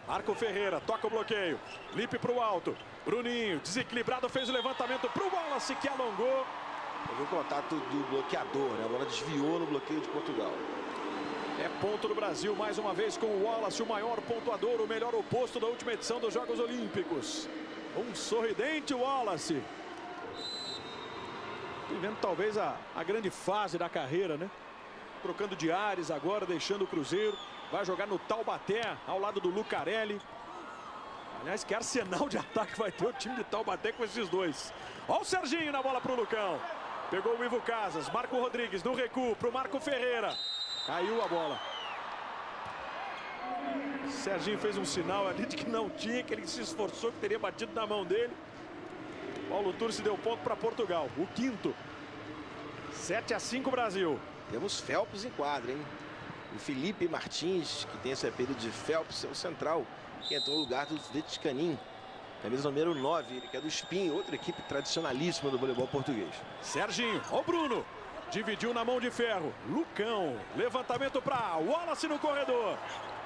Marco Ferreira, toca o bloqueio. Lipe para o alto. Bruninho, desequilibrado, fez o levantamento para o Wallace, que alongou. Houve o contato do bloqueador, né? A bola desviou no bloqueio de Portugal. É ponto do Brasil, mais uma vez com o Wallace, o maior pontuador, o melhor oposto da última edição dos Jogos Olímpicos. Um sorridente Wallace. Vivendo talvez a grande fase da carreira, né? Trocando de ares agora, deixando o Cruzeiro. Vai jogar no Taubaté, ao lado do Lucarelli. Aliás, que arsenal de ataque vai ter o time de Taubaté com esses dois. Olha o Serginho na bola pro Lucão. Pegou o Ivo Casas, Marco Rodrigues no recuo pro Marco Ferreira. Caiu a bola. Serginho fez um sinal ali de que não tinha, que ele se esforçou, que teria batido na mão dele. Paulo Turci deu ponto para Portugal, o quinto. 7-5 Brasil. Temos Phelps em quadra, hein? O Felipe Martins, que tem esse apelido de Phelps, é o central, que entrou no lugar do Veticanin. Camisa número 9, ele que é do Spin, outra equipe tradicionalíssima do voleibol português. Serginho, ó o Bruno. Dividiu na mão de ferro. Lucão, levantamento para Wallace no corredor.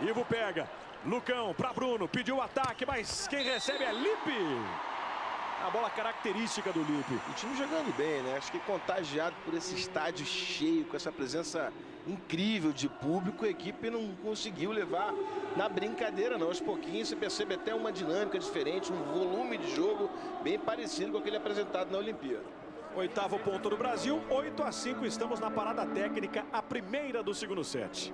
Ivo pega. Lucão para Bruno, pediu o ataque, mas quem recebe é Lipe. A bola característica do Lipe. O time jogando bem, né? Acho que contagiado por esse estádio cheio, com essa presença incrível de público, a equipe não conseguiu levar na brincadeira, não. Aos pouquinhos você percebe até uma dinâmica diferente, um volume de jogo bem parecido com aquele apresentado na Olimpíada. Oitavo ponto do Brasil, 8-5, estamos na parada técnica, a primeira do segundo set.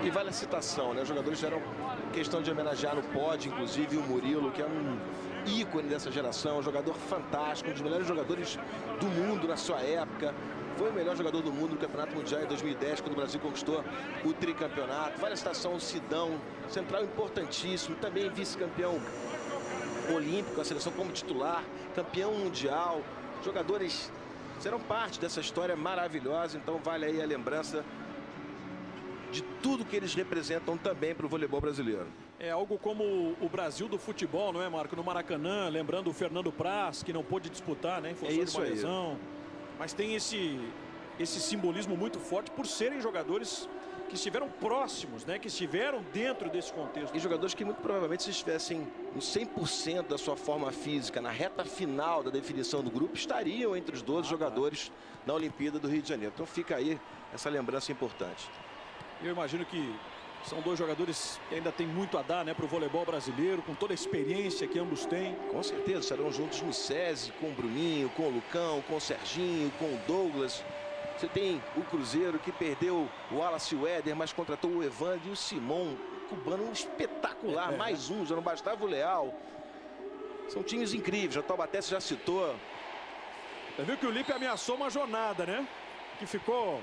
E vale a citação, né? Os jogadores fizeram questão de homenagear no pódio, inclusive o Murilo, que é um ícone dessa geração, um jogador fantástico, um dos melhores jogadores do mundo na sua época. Foi o melhor jogador do mundo no Campeonato Mundial em 2010, quando o Brasil conquistou o tricampeonato. Vale a citação, o Sidão, central importantíssimo, também vice-campeão olímpico, a seleção como titular, campeão mundial. Jogadores serão parte dessa história maravilhosa, então vale aí a lembrança de tudo que eles representam também para o voleibol brasileiro. É algo como o Brasil do futebol, não é, Marco? No Maracanã, lembrando o Fernando Praz, que não pôde disputar, né, em função de uma lesão. Mas tem esse simbolismo muito forte por serem jogadores que estiveram próximos, né? Que estiveram dentro desse contexto. E jogadores que muito provavelmente, se estivessem no 100% da sua forma física, na reta final da definição do grupo, estariam entre os 12 jogadores da Olimpíada do Rio de Janeiro. Então fica aí essa lembrança importante. Eu imagino que são dois jogadores que ainda tem muito a dar, né, para o voleibol brasileiro, com toda a experiência que ambos têm. Com certeza, serão juntos no SESI, com o Bruninho, com o Lucão, com o Serginho, com o Douglas. Você tem o Cruzeiro, que perdeu o Wallace Weder, mas contratou o Evandro e o Simon, cubano espetacular, mais um, já não bastava o Leal. São times incríveis, o Taubaté já citou. Você viu que o Lipe ameaçou uma jornada, né? Que ficou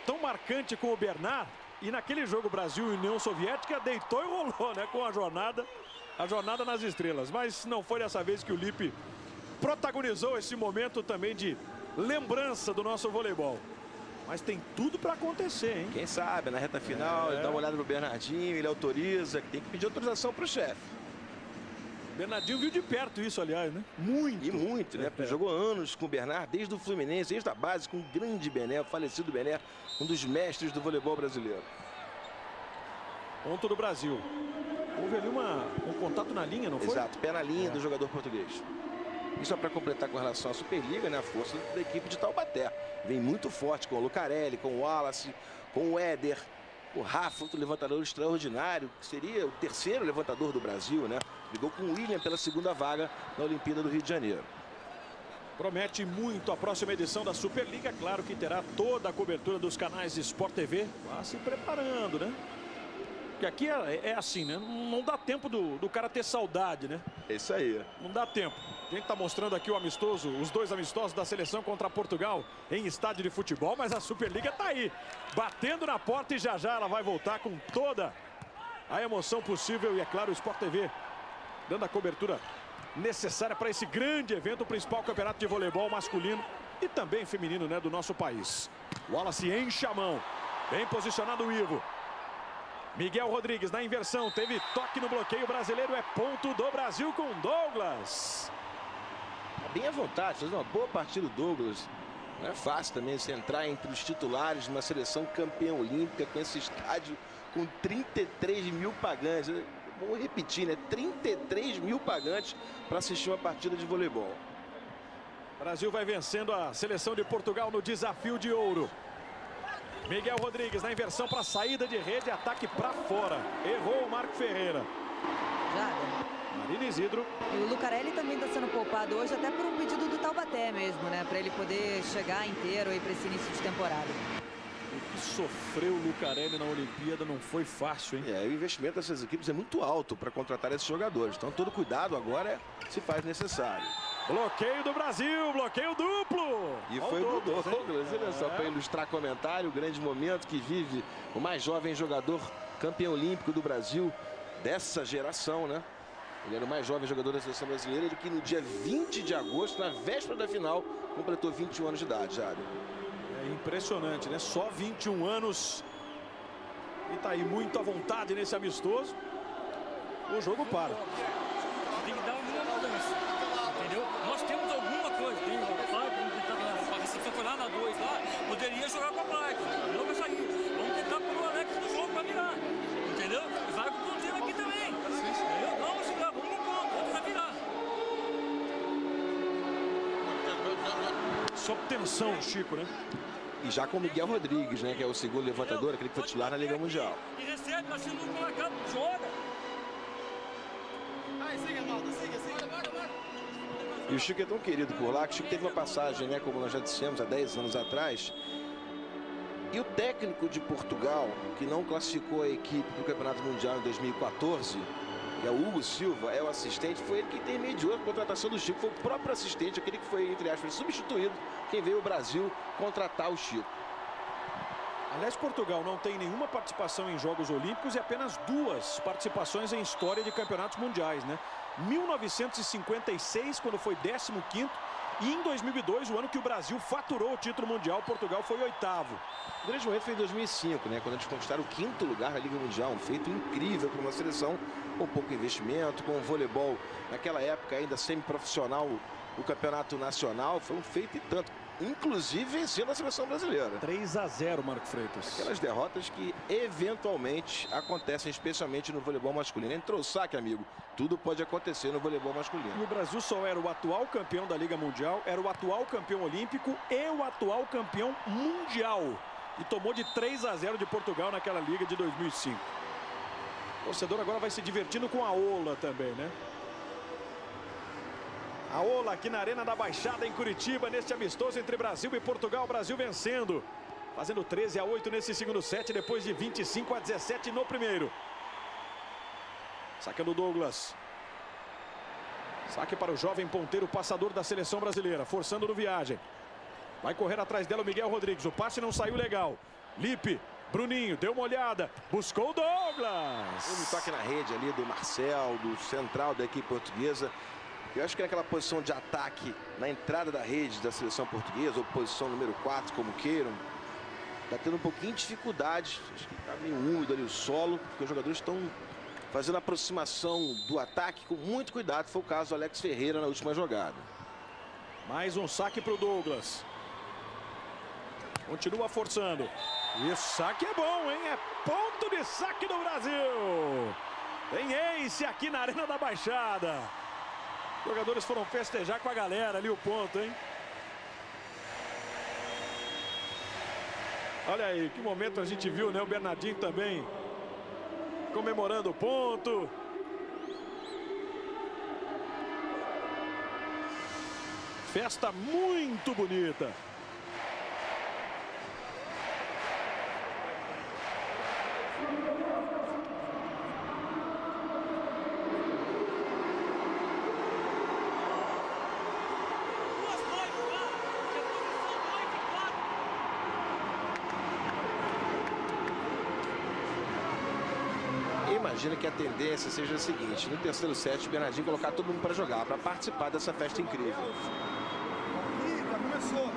tão marcante com o Bernard. E naquele jogo Brasil e União Soviética deitou e rolou, né? Com a jornada nas estrelas. Mas não foi dessa vez que o Lipe protagonizou esse momento também de lembrança do nosso voleibol. Mas tem tudo para acontecer, hein? Quem sabe, na reta final, ele dá uma olhada no Bernardinho, ele autoriza, tem que pedir autorização para o chefe. Bernardinho viu de perto isso, aliás, né? Muito. E muito, né? Jogou anos com o Bernard, desde o Fluminense, desde a base, com o grande Bené, o falecido Bené, um dos mestres do voleibol brasileiro. Ponto do Brasil. Houve ali um contato na linha, não foi? Exato, pé na linha do jogador português. Isso é para completar com relação à Superliga, né? A força da equipe de Taubaté. Vem muito forte com o Lucarelli, com o Wallace, com o Éder, o Rafa, outro levantador extraordinário, que seria o terceiro levantador do Brasil, né? Brigou com o William pela segunda vaga na Olimpíada do Rio de Janeiro. Promete muito a próxima edição da Superliga. Claro que terá toda a cobertura dos canais de Sport TV. Vá se preparando, né? Porque aqui é assim, né? Não dá tempo do cara ter saudade, né? É isso aí. Não dá tempo. A gente tá mostrando aqui o amistoso, os dois amistosos da seleção contra Portugal em estádio de futebol, mas a Superliga tá aí, batendo na porta, e já ela vai voltar com toda a emoção possível. E é claro, o Sport TV dando a cobertura necessária para esse grande evento, o principal campeonato de voleibol masculino e também feminino, né, do nosso país. Wallace enche a mão, bem posicionado o Ivo. Miguel Rodrigues na inversão, teve toque no bloqueio brasileiro, é ponto do Brasil com Douglas. Bem à vontade, fez uma boa partida o Douglas. Não é fácil também você entrar entre os titulares de uma seleção campeã olímpica com esse estádio com 33 mil pagantes. Vou repetir, né? 33 mil pagantes para assistir uma partida de voleibol. O Brasil vai vencendo a seleção de Portugal no desafio de ouro. Miguel Rodrigues na inversão para saída de rede, ataque para fora. Errou o Marco Ferreira. Marina Isidro. E o Lucarelli também está sendo poupado hoje, até por um pedido do Taubaté mesmo, né? Para ele poder chegar inteiro aí para esse início de temporada. O que sofreu o Lucarelli na Olimpíada não foi fácil, hein? O investimento dessas equipes é muito alto para contratar esses jogadores. Então todo cuidado agora se faz necessário. Bloqueio do Brasil, bloqueio duplo. E foi o Douglas, olha só, para ilustrar comentário, o grande momento que vive o mais jovem jogador campeão olímpico do Brasil dessa geração, né? Ele era o mais jovem jogador da seleção brasileira, ele que no dia 20 de agosto, na véspera da final, completou 21 anos de idade, já. É impressionante, né? Só 21 anos. E tá aí muito à vontade nesse amistoso. O jogo para. Tem que dar alguma mudança, entendeu? Nós temos alguma coisa. Tem uma placa, se for lá na 2 lá, poderia jogar com a placa. Não vai sair. Vamos tentar pôr o Alex no jogo para virar. Entendeu? Vai com o Cruzeiro aqui também. Entendeu? Não, vamos jogar, vamos no ponto, outro vai virar. Sob tensão, Chico, né? E já com o Miguel Rodrigues, né? Que é o segundo levantador, aquele que foi titular na Liga Mundial. E recebe, mas se não colocar, joga. E o Chico é tão querido por lá que o Chico teve uma passagem, né? Como nós já dissemos, há 10 anos atrás. E o técnico de Portugal, que não classificou a equipe para o Campeonato Mundial em 2014, que é o Hugo Silva, é o assistente, foi ele que intermediou a contratação do Chico. Foi o próprio assistente, aquele que foi, entre aspas, substituído, quem veio ao Brasil contratar o Chico. Aliás, Portugal não tem nenhuma participação em Jogos Olímpicos e apenas 2 participações em história de campeonatos mundiais, né? 1956, quando foi 15º, e em 2002, o ano que o Brasil faturou o título mundial, Portugal foi 8º. O grande momento foi em 2005, né? Quando eles conquistaram o 5º lugar na Liga Mundial, um feito incrível para uma seleção com pouco investimento, com o voleibol naquela época ainda semi-profissional o campeonato nacional, foi um feito e tanto. Inclusive vencendo a seleção brasileira. 3-0, Marco Freitas. Aquelas derrotas que eventualmente acontecem, especialmente no voleibol masculino. Entrou o saque, amigo. Tudo pode acontecer no voleibol masculino. E o Brasil só era o atual campeão da Liga Mundial, era o atual campeão olímpico e o atual campeão mundial. E tomou de 3-0 de Portugal naquela Liga de 2005. O torcedor agora vai se divertindo com a Ola também, né? A Ola aqui na Arena da Baixada, em Curitiba, neste amistoso entre Brasil e Portugal. Brasil vencendo, fazendo 13-8 nesse segundo set, depois de 25-17 no primeiro. Saque do Douglas. Saque para o jovem ponteiro passador da seleção brasileira, forçando no Viagem. Vai correr atrás dela o Miguel Rodrigues. O passe não saiu legal. Lipe, Bruninho, deu uma olhada, buscou o Douglas. Um toque na rede ali do Marcel, do central da equipe portuguesa. Eu acho que naquela posição de ataque, na entrada da rede da seleção portuguesa, ou posição número 4, como queiram, está tendo um pouquinho de dificuldade. Acho que está meio úmido ali o solo, porque os jogadores estão fazendo a aproximação do ataque com muito cuidado. Foi o caso do Alex Ferreira na última jogada. Mais um saque para o Douglas. Continua forçando. E o saque é bom, hein? É ponto de saque do Brasil. Tem ace aqui na Arena da Baixada. Os jogadores foram festejar com a galera ali o ponto, hein? Olha aí, que momento a gente viu, né? O Bernardinho também comemorando o ponto. Festa muito bonita. Imagina que a tendência seja a seguinte: no terceiro set, o Bernardinho colocar todo mundo para jogar, para participar dessa festa incrível. Ih, já começou.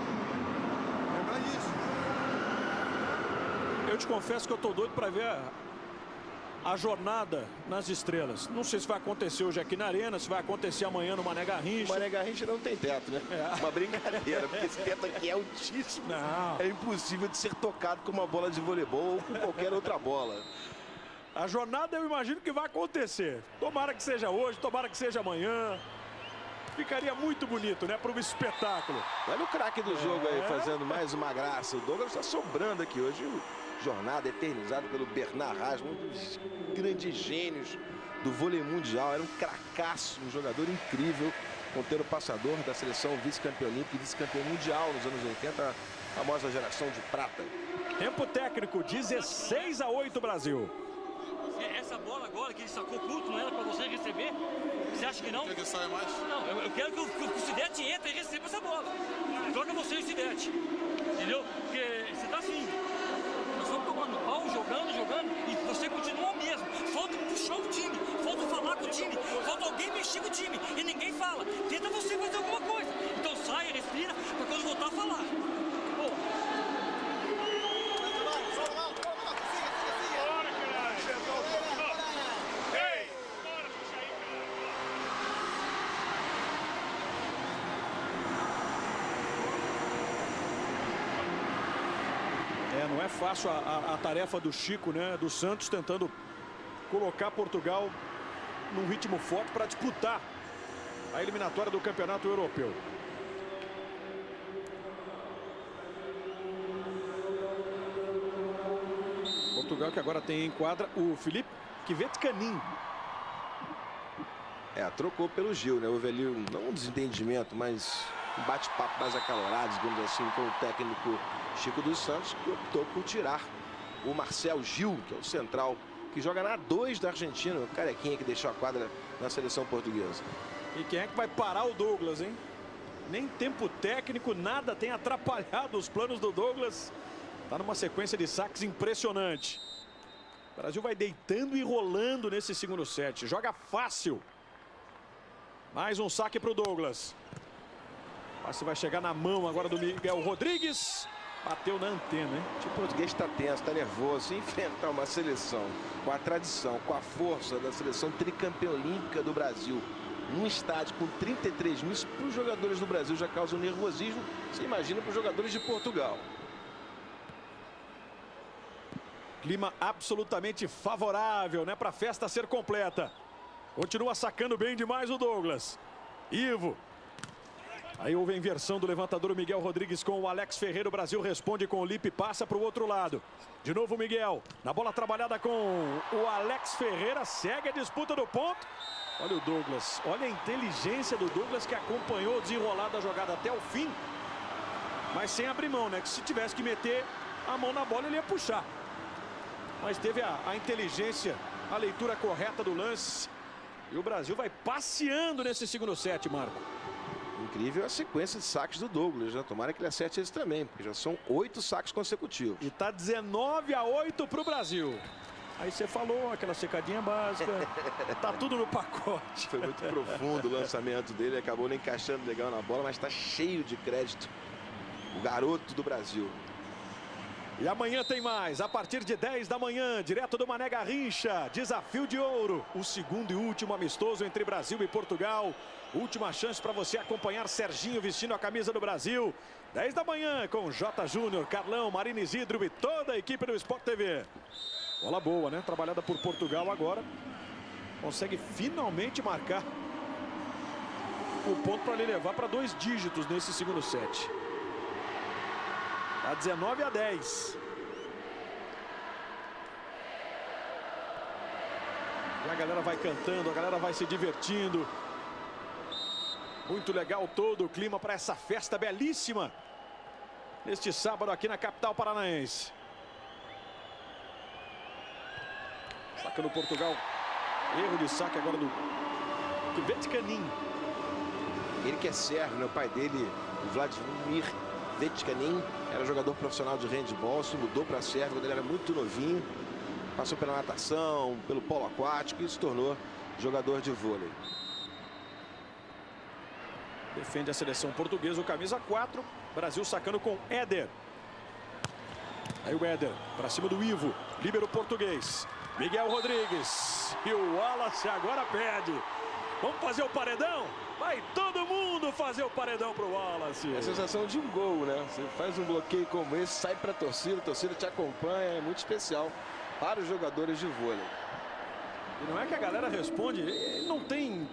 Lembra disso. Eu te confesso que eu tô doido para ver a jornada nas estrelas. Não sei se vai acontecer hoje aqui na Arena, se vai acontecer amanhã no Mané Garrincha. O Mané Garrincha não tem teto, né? É. Uma brincadeira, porque esse teto aqui é altíssimo. Não. É impossível de ser tocado com uma bola de voleibol ou com qualquer outra bola. A jornada eu imagino que vai acontecer. Tomara que seja hoje, tomara que seja amanhã. Ficaria muito bonito, né? Para um espetáculo. Olha o craque do jogo aí, fazendo mais uma graça. O Douglas está sobrando aqui hoje. Jornada eternizada pelo Bernard Haas, um dos grandes gênios do vôlei mundial. Era um cracaço, um jogador incrível. Ponteiro passador da seleção vice-campeão olímpico e vice-campeão mundial nos anos 80. A famosa geração de prata. Tempo técnico, 16-8 Brasil. Essa bola agora que ele sacou curto, não era para você receber? Você acha que não? Quer que saia mais? Não, eu quero que o Cidete entre e receba essa bola. Troca você e o Cidete. Entendeu? Porque você tá assim. Nós estamos tomando pau, jogando, e você continua o mesmo. Falta puxar o time, falta falar com o time, falta alguém mexer com o time. E ninguém fala. Tenta você fazer alguma coisa. Então sai, respira, para quando voltar a falar. Pô. Não é fácil a tarefa do Chico, né? Do Santos tentando colocar Portugal num ritmo forte para disputar a eliminatória do Campeonato Europeu. Portugal que agora tem em quadra o Felipe Kvetkanin. Trocou pelo Gil, né? Houve ali não um desentendimento, mas um bate-papo mais acalorado, digamos assim, com o técnico Chico dos Santos, que optou por tirar o Marcel Gil, que é o central, que joga na 2 da Argentina, o carequinha que deixou a quadra na seleção portuguesa. E quem é que vai parar o Douglas, hein? Nem tempo técnico, nada tem atrapalhado os planos do Douglas. Tá numa sequência de saques impressionante. O Brasil vai deitando e rolando nesse segundo set. Joga fácil. Mais um saque para o Douglas. O passe vai chegar na mão agora do Miguel Rodrigues. Bateu na antena, hein? O time português está tenso, está nervoso. Enfrentar uma seleção com a tradição, com a força da seleção tricampeã olímpica do Brasil, num estádio com 33 mil, isso para os jogadores do Brasil já causa um nervosismo. Você imagina para os jogadores de Portugal. Clima absolutamente favorável, né, para a festa ser completa. Continua sacando bem demais o Douglas. Ivo. Aí houve a inversão do levantador Miguel Rodrigues com o Alex Ferreira. O Brasil responde com o Lipe, passa para o outro lado. De novo o Miguel. Na bola trabalhada com o Alex Ferreira. Segue a disputa do ponto. Olha o Douglas. Olha a inteligência do Douglas, que acompanhou o desenrolar da jogada até o fim. Mas sem abrir mão, né? Que se tivesse que meter a mão na bola, ele ia puxar. Mas teve a inteligência, a leitura correta do lance. E o Brasil vai passeando nesse segundo set, Marco. Incrível a sequência de saques do Douglas, né? Tomara que ele acerte esse também, porque já são 8 saques consecutivos. E tá 19-8 para o Brasil. Aí você falou aquela secadinha básica, tá tudo no pacote. Foi muito profundo o lançamento dele, acabou não encaixando legal na bola, mas tá cheio de crédito o garoto do Brasil. E amanhã tem mais, a partir de 10 da manhã, direto do Mané Garrincha, Desafio de Ouro, o segundo e último amistoso entre Brasil e Portugal. Última chance para você acompanhar Serginho vestindo a camisa do Brasil. 10 da manhã com J. Júnior, Carlão, Marina Isidro e toda a equipe do Sport TV. Bola boa, né? Trabalhada por Portugal agora. Consegue finalmente marcar o ponto para ele levar para 2 dígitos nesse segundo set. Tá 19-10. E a galera vai cantando, a galera vai se divertindo. Muito legal todo o clima para essa festa belíssima neste sábado aqui na capital paranaense. Sacando Portugal. Erro de saque agora do Vetkanin. Ele que é sérvio, né? O pai dele, o Vladimir Vetkanin, era jogador profissional de handebol, se mudou para a Sérvia quando ele era muito novinho. Passou pela natação, pelo polo aquático e se tornou jogador de vôlei. Defende a seleção portuguesa, o camisa 4. Brasil sacando com Éder. Aí o Éder para cima do Ivo. Líbero português. Miguel Rodrigues. E o Wallace agora pede. Vamos fazer o paredão? Vai todo mundo fazer o paredão pro Wallace. É a sensação de um gol, né? Você faz um bloqueio como esse, sai para a torcida te acompanha. É muito especial para os jogadores de vôlei. E não é que a galera responde, não tem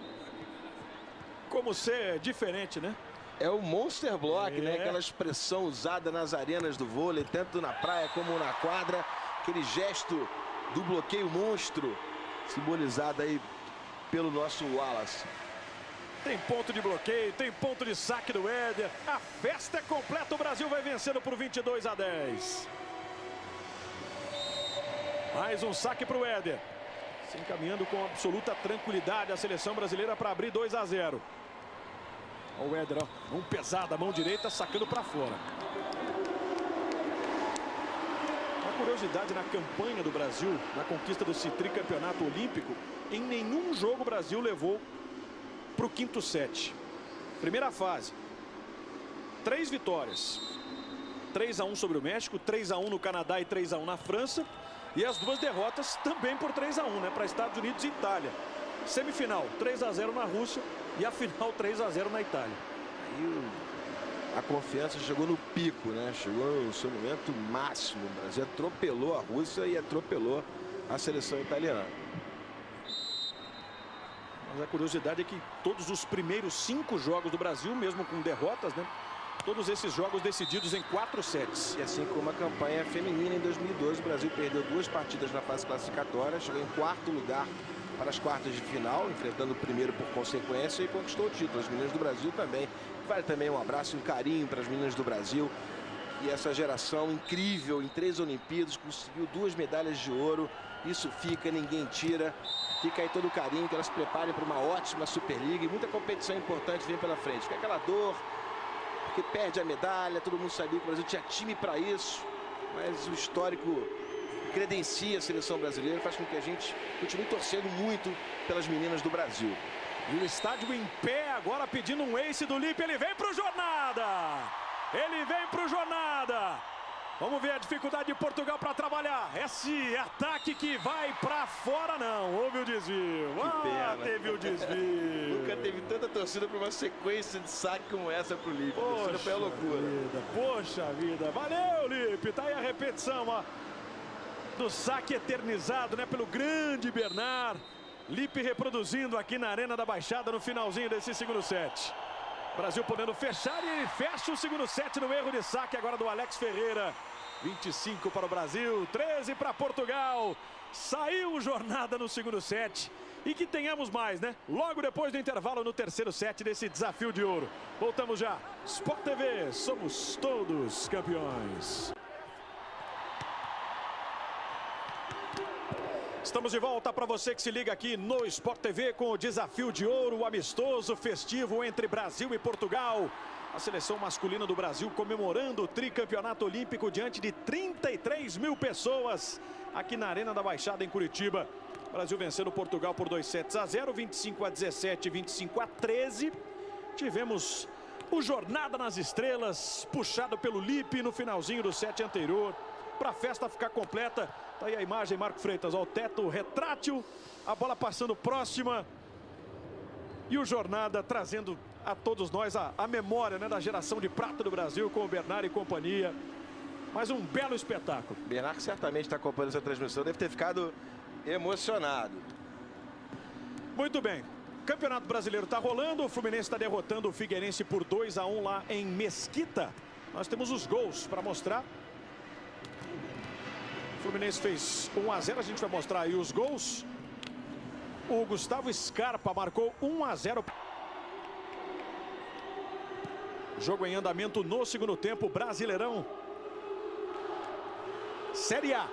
como ser diferente, né? É o Monster Block, né? Aquela expressão usada nas arenas do vôlei, tanto na praia como na quadra. Aquele gesto do bloqueio monstro, simbolizado aí pelo nosso Wallace. Tem ponto de bloqueio, tem ponto de saque do Éder. A festa é completa, o Brasil vai vencendo por 22-10. Mais um saque para o Éder. Se encaminhando com absoluta tranquilidade a seleção brasileira para abrir 2-0. Olha o Éder, ó, mão pesada, mão direita, sacando para fora. Uma curiosidade na campanha do Brasil, na conquista do tricampeonato olímpico, em nenhum jogo o Brasil levou para o quinto set. Primeira fase, 3 vitórias. 3-1 sobre o México, 3-1 no Canadá e 3-1 na França. E as 2 derrotas também por 3-1, né, para Estados Unidos e Itália. Semifinal, 3-0 na Rússia e a final 3-0 na Itália. Aí a confiança chegou no pico, né? Chegou no seu momento máximo. O Brasil atropelou a Rússia e atropelou a seleção italiana. Mas a curiosidade é que todos os primeiros 5 jogos do Brasil, mesmo com derrotas, né? Todos esses jogos decididos em 4 sets. E assim como a campanha feminina em 2012, o Brasil perdeu 2 partidas na fase classificatória, chegou em 4º lugar para as quartas de final, enfrentando o primeiro por consequência e conquistou o título. As meninas do Brasil também. Vale também um abraço e um carinho para as meninas do Brasil. E essa geração incrível, em 3 Olimpíadas, conseguiu 2 medalhas de ouro. Isso fica, ninguém tira. Fica aí todo o carinho, que elas se preparem para uma ótima Superliga. E muita competição importante vem pela frente. Fica aquela dor, porque perde a medalha, todo mundo sabia que o Brasil tinha time para isso. Mas o histórico credencia a seleção brasileira, faz com que a gente continue torcendo muito pelas meninas do Brasil. E o estádio em pé agora pedindo um ace do Lipe. Ele vem pro Jornada. Ele vem pro Jornada. Vamos ver a dificuldade de Portugal para trabalhar. Esse ataque que vai para fora, não. Houve o desvio. Teve o desvio. Nunca teve tanta torcida para uma sequência de saque como essa pro Lipe. A torcida foi a loucura. Poxa vida. Valeu, Lipe. Tá aí a repetição, ó, do saque eternizado, né, pelo grande Bernard. Lipe reproduzindo aqui na Arena da Baixada no finalzinho desse segundo set. Brasil podendo fechar e fecha o segundo set no erro de saque agora do Alex Ferreira. 25 para o Brasil, 13 para Portugal. Saiu jornada no segundo set. E que tenhamos mais, né? Logo depois do intervalo no terceiro set desse desafio de ouro. Voltamos já. Sport TV, somos todos campeões. Estamos de volta para você que se liga aqui no Sport TV com o desafio de ouro, o amistoso festivo entre Brasil e Portugal. A seleção masculina do Brasil comemorando o tricampeonato olímpico diante de 33 mil pessoas aqui na Arena da Baixada em Curitiba. Brasil vencendo Portugal por 2-0, 25-17, 25-13. Tivemos o Jornada nas Estrelas, puxado pelo Lipe no finalzinho do set anterior. Para a festa ficar completa, tá aí a imagem, Marco Freitas, ó, o teto retrátil, a bola passando próxima e o Jornada trazendo a todos nós a memória, né, da geração de prata do Brasil com o Bernard e companhia. Mais um belo espetáculo. Bernard, que certamente está acompanhando essa transmissão, deve ter ficado emocionado. Muito bem, Campeonato Brasileiro está rolando, o Fluminense está derrotando o Figueirense por 2-1 lá em Mesquita. Nós temos os gols para mostrar. O Fluminense fez 1-0, a gente vai mostrar aí os gols. O Gustavo Scarpa marcou 1-0. Jogo em andamento no segundo tempo, Brasileirão Série A.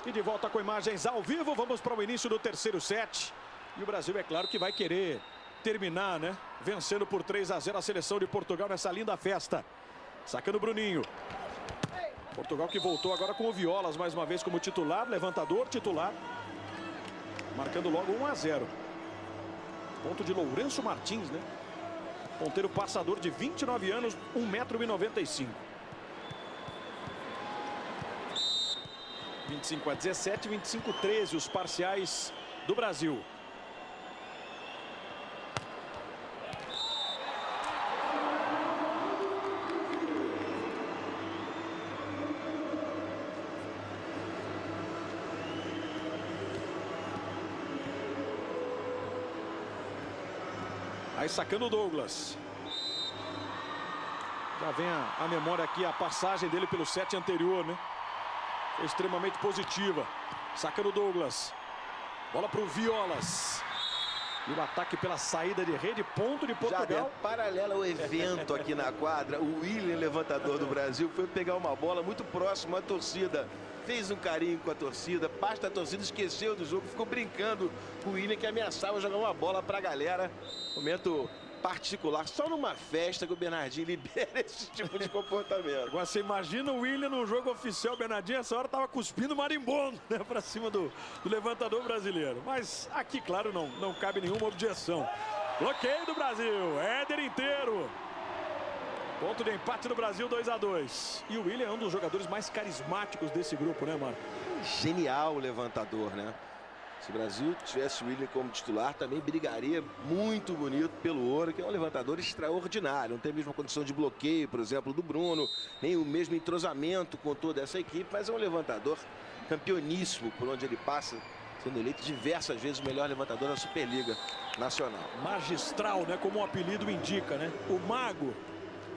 E de volta com imagens ao vivo, vamos para o início do terceiro set. E o Brasil, é claro, que vai querer terminar, né, vencendo por 3-0 a seleção de Portugal nessa linda festa. Sacando o Bruninho. Portugal que voltou agora com o Violas mais uma vez como titular, levantador titular. Marcando logo 1-0. Ponto de Lourenço Martins, né? Ponteiro passador de 29 anos, 1,95 m. 25-17, 25-13 os parciais do Brasil. Aí sacando o Douglas. Já vem a memória aqui, a passagem dele pelo set anterior, né? Foi extremamente positiva. Sacando o Douglas. Bola para o Violas. E o ataque pela saída de rede, ponto de Portugal. Já paralelo ao evento aqui na quadra, o Willian, levantador do Brasil, foi pegar uma bola muito próxima à torcida. Fez um carinho com a torcida, parte da torcida esqueceu do jogo, ficou brincando com o Willian, que ameaçava jogar uma bola para a galera. Momento particular, só numa festa que o Bernardinho libera esse tipo de comportamento. Agora você imagina o Willian num jogo oficial, o Bernardinho essa hora estava cuspindo marimbondo, né, para cima do levantador brasileiro. Mas aqui, claro, não cabe nenhuma objeção. Bloqueio do Brasil, Éder inteiro. Ponto de empate do Brasil, 2-2. E o Willian é um dos jogadores mais carismáticos desse grupo, né, Marco? Genial levantador, né? Se o Brasil tivesse o Willian como titular, também brigaria muito bonito pelo ouro, que é um levantador extraordinário. Não tem a mesma condição de bloqueio, por exemplo, do Bruno, nem o mesmo entrosamento com toda essa equipe, mas é um levantador campeoníssimo por onde ele passa, sendo eleito diversas vezes o melhor levantador da Superliga Nacional. Magistral, né? Como o apelido indica, né? O Mago.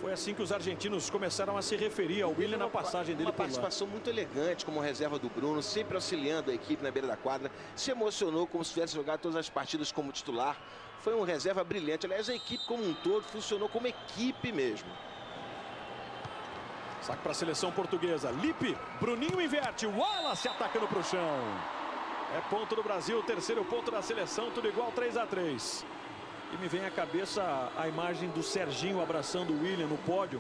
Foi assim que os argentinos começaram a se referir ao Willian na passagem dele por lá. Uma participação muito elegante como reserva do Bruno, sempre auxiliando a equipe na beira da quadra. Se emocionou como se tivesse jogado todas as partidas como titular. Foi um reserva brilhante. Aliás, a equipe como um todo funcionou como equipe mesmo. Saque para a seleção portuguesa. Lipe, Bruninho inverte. Wallace atacando para o chão. É ponto do Brasil, terceiro ponto da seleção, tudo igual, 3-3. E me vem à cabeça a imagem do Serginho abraçando o Willian no pódio.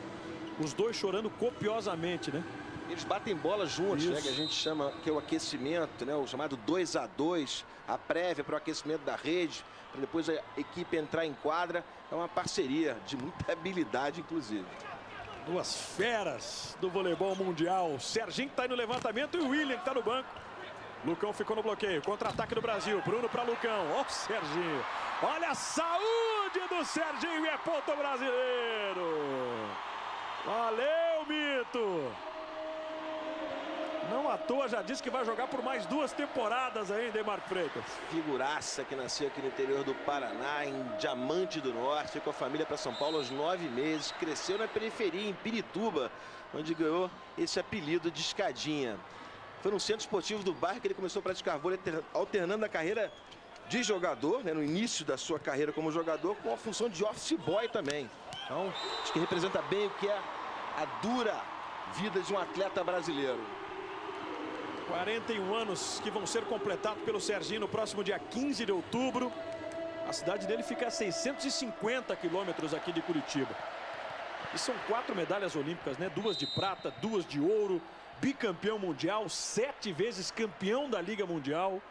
Os dois chorando copiosamente, né? Eles batem bola juntos, né? Que a gente chama, que é o aquecimento, né? O chamado 2-2, a prévia para o aquecimento da rede, para depois a equipe entrar em quadra. É uma parceria de muita habilidade, inclusive. Duas feras do voleibol mundial. Serginho que tá aí no levantamento e o William que tá no banco. Lucão ficou no bloqueio. Contra-ataque do Brasil. Bruno para Lucão. Ó o Serginho. Olha a saúde do Serginho e é ponto brasileiro. Valeu, Mito. Não à toa já disse que vai jogar por mais 2 temporadas ainda, hein, Marco Freitas? Figuraça que nasceu aqui no interior do Paraná, em Diamante do Norte. Foi com a família para São Paulo aos 9 meses. Cresceu na periferia, em Pirituba, onde ganhou esse apelido de Escadinha. Foi no Centro Esportivo do bairro que ele começou a praticar vôlei, alternando a carreira de jogador, né, no início da sua carreira como jogador, com a função de office boy também. Então, acho que representa bem o que é a dura vida de um atleta brasileiro. 41 anos que vão ser completados pelo Serginho no próximo dia 15 de outubro. A cidade dele fica a 650 quilômetros aqui de Curitiba. E são 4 medalhas olímpicas, né? 2 de prata, 2 de ouro, bicampeão mundial, 7 vezes campeão da Liga Mundial.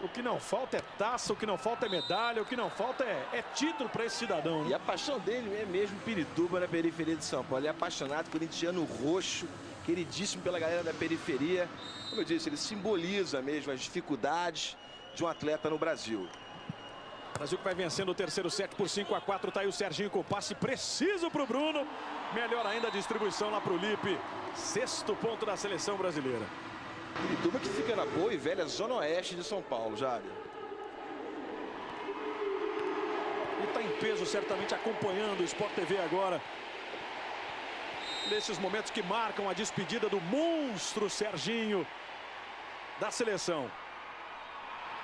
O que não falta é taça, o que não falta é medalha, o que não falta é título para esse cidadão, né? E a paixão dele é mesmo Pirituba, na periferia de São Paulo. Ele é apaixonado, corintiano roxo, queridíssimo pela galera da periferia. Como eu disse, ele simboliza mesmo as dificuldades de um atleta no Brasil. Brasil que vai vencendo o terceiro set por 5-4. Tá aí o Serginho com o passe preciso para o Bruno. Melhor ainda a distribuição lá para o Lipe. 6º ponto da seleção brasileira. Pirituba que fica na boa e velha zona oeste de São Paulo, Jáder. E está em peso, certamente acompanhando o Sport TV agora. Nesses momentos que marcam a despedida do monstro Serginho da seleção.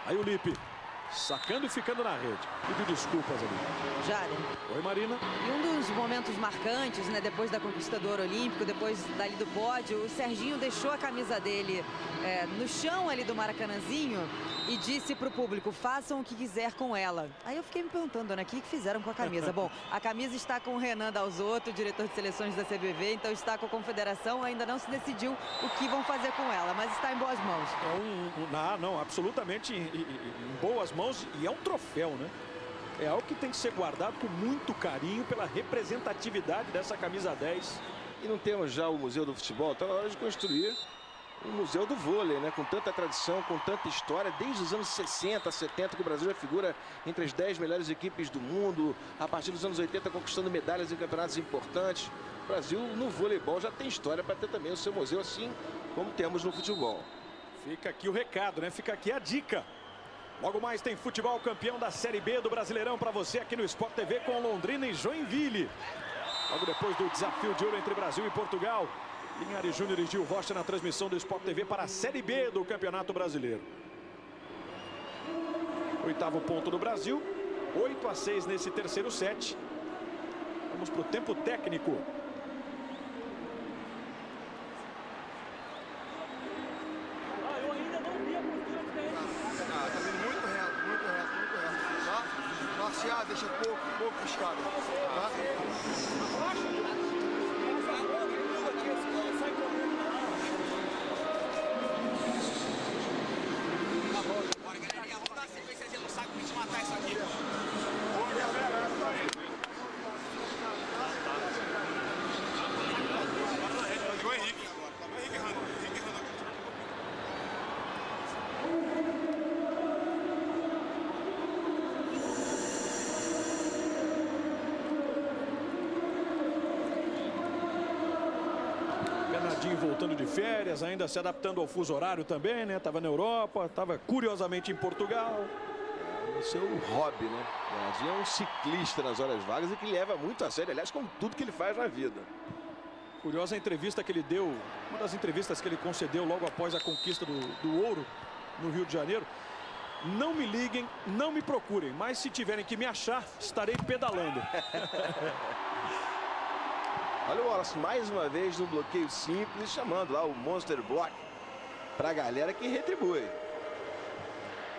Aí o Lipe sacando e ficando na rede. Pediu desculpas ali. Jáder. Oi, Marina. E um dos momentos marcantes, né, depois da conquista do ouro olímpico, depois dali do pódio, o Serginho deixou a camisa dele no chão ali do Maracanãzinho e disse para o público, façam o que quiser com ela. Aí eu fiquei me perguntando, né, o que fizeram com a camisa? Bom, a camisa está com o Renan Dalzotto, diretor de seleções da CBV, então está com a confederação, ainda não se decidiu o que vão fazer com ela, mas está em boas mãos. Não, absolutamente em boas mãos, e é um troféu, né? É algo que tem que ser guardado com muito carinho pela representatividade dessa camisa 10. E não temos já o Museu do Futebol? Está na hora de construir um museu do vôlei, né? Com tanta tradição, com tanta história, desde os anos 60, 70, que o Brasil já figura entre as 10 melhores equipes do mundo. A partir dos anos 80, conquistando medalhas em campeonatos importantes. O Brasil, no voleibol, já tem história para ter também o seu museu, assim como temos no futebol. Fica aqui o recado, né? Fica aqui a dica. Logo mais tem futebol campeão da Série B do Brasileirão para você aqui no Sport TV com Londrina e Joinville. Logo depois do desafio de ouro entre Brasil e Portugal. Linhares Júnior e Gil Rocha na transmissão do Sport TV para a Série B do Campeonato Brasileiro. 8º ponto do Brasil. 8-6 nesse terceiro set. Vamos para o tempo técnico. Deixa pouco escada, tá? Bora, galerinha, vamos dar sequência no saco pra gente matar isso aqui. Ligou o Henrique agora. Voltando de férias, ainda se adaptando ao fuso horário também, né? Tava na Europa, tava curiosamente em Portugal. É o seu hobby, né? Bernardinho é um ciclista nas horas vagas e que leva muito a sério, aliás, com tudo que ele faz na vida. Curiosa a entrevista que ele deu, uma das entrevistas que ele concedeu logo após a conquista do ouro no Rio de Janeiro. Não me liguem, não me procurem, mas se tiverem que me achar, estarei pedalando. Olha o Wallace mais uma vez no bloqueio simples, chamando lá o Monster Block para a galera que retribui.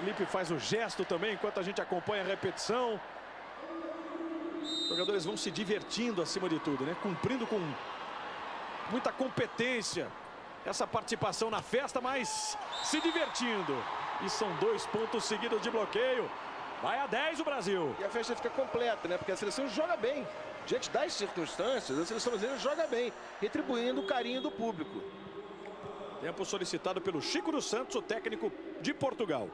Lipe faz o gesto também enquanto a gente acompanha a repetição. Os jogadores vão se divertindo acima de tudo, né? Cumprindo com muita competência essa participação na festa, mas se divertindo. E são 2 pontos seguidos de bloqueio. Vai a 10 o Brasil. E a festa fica completa, né? Porque a seleção joga bem. Diante das circunstâncias, a seleção brasileira joga bem, retribuindo o carinho do público. Tempo solicitado pelo Chico dos Santos, o técnico de Portugal.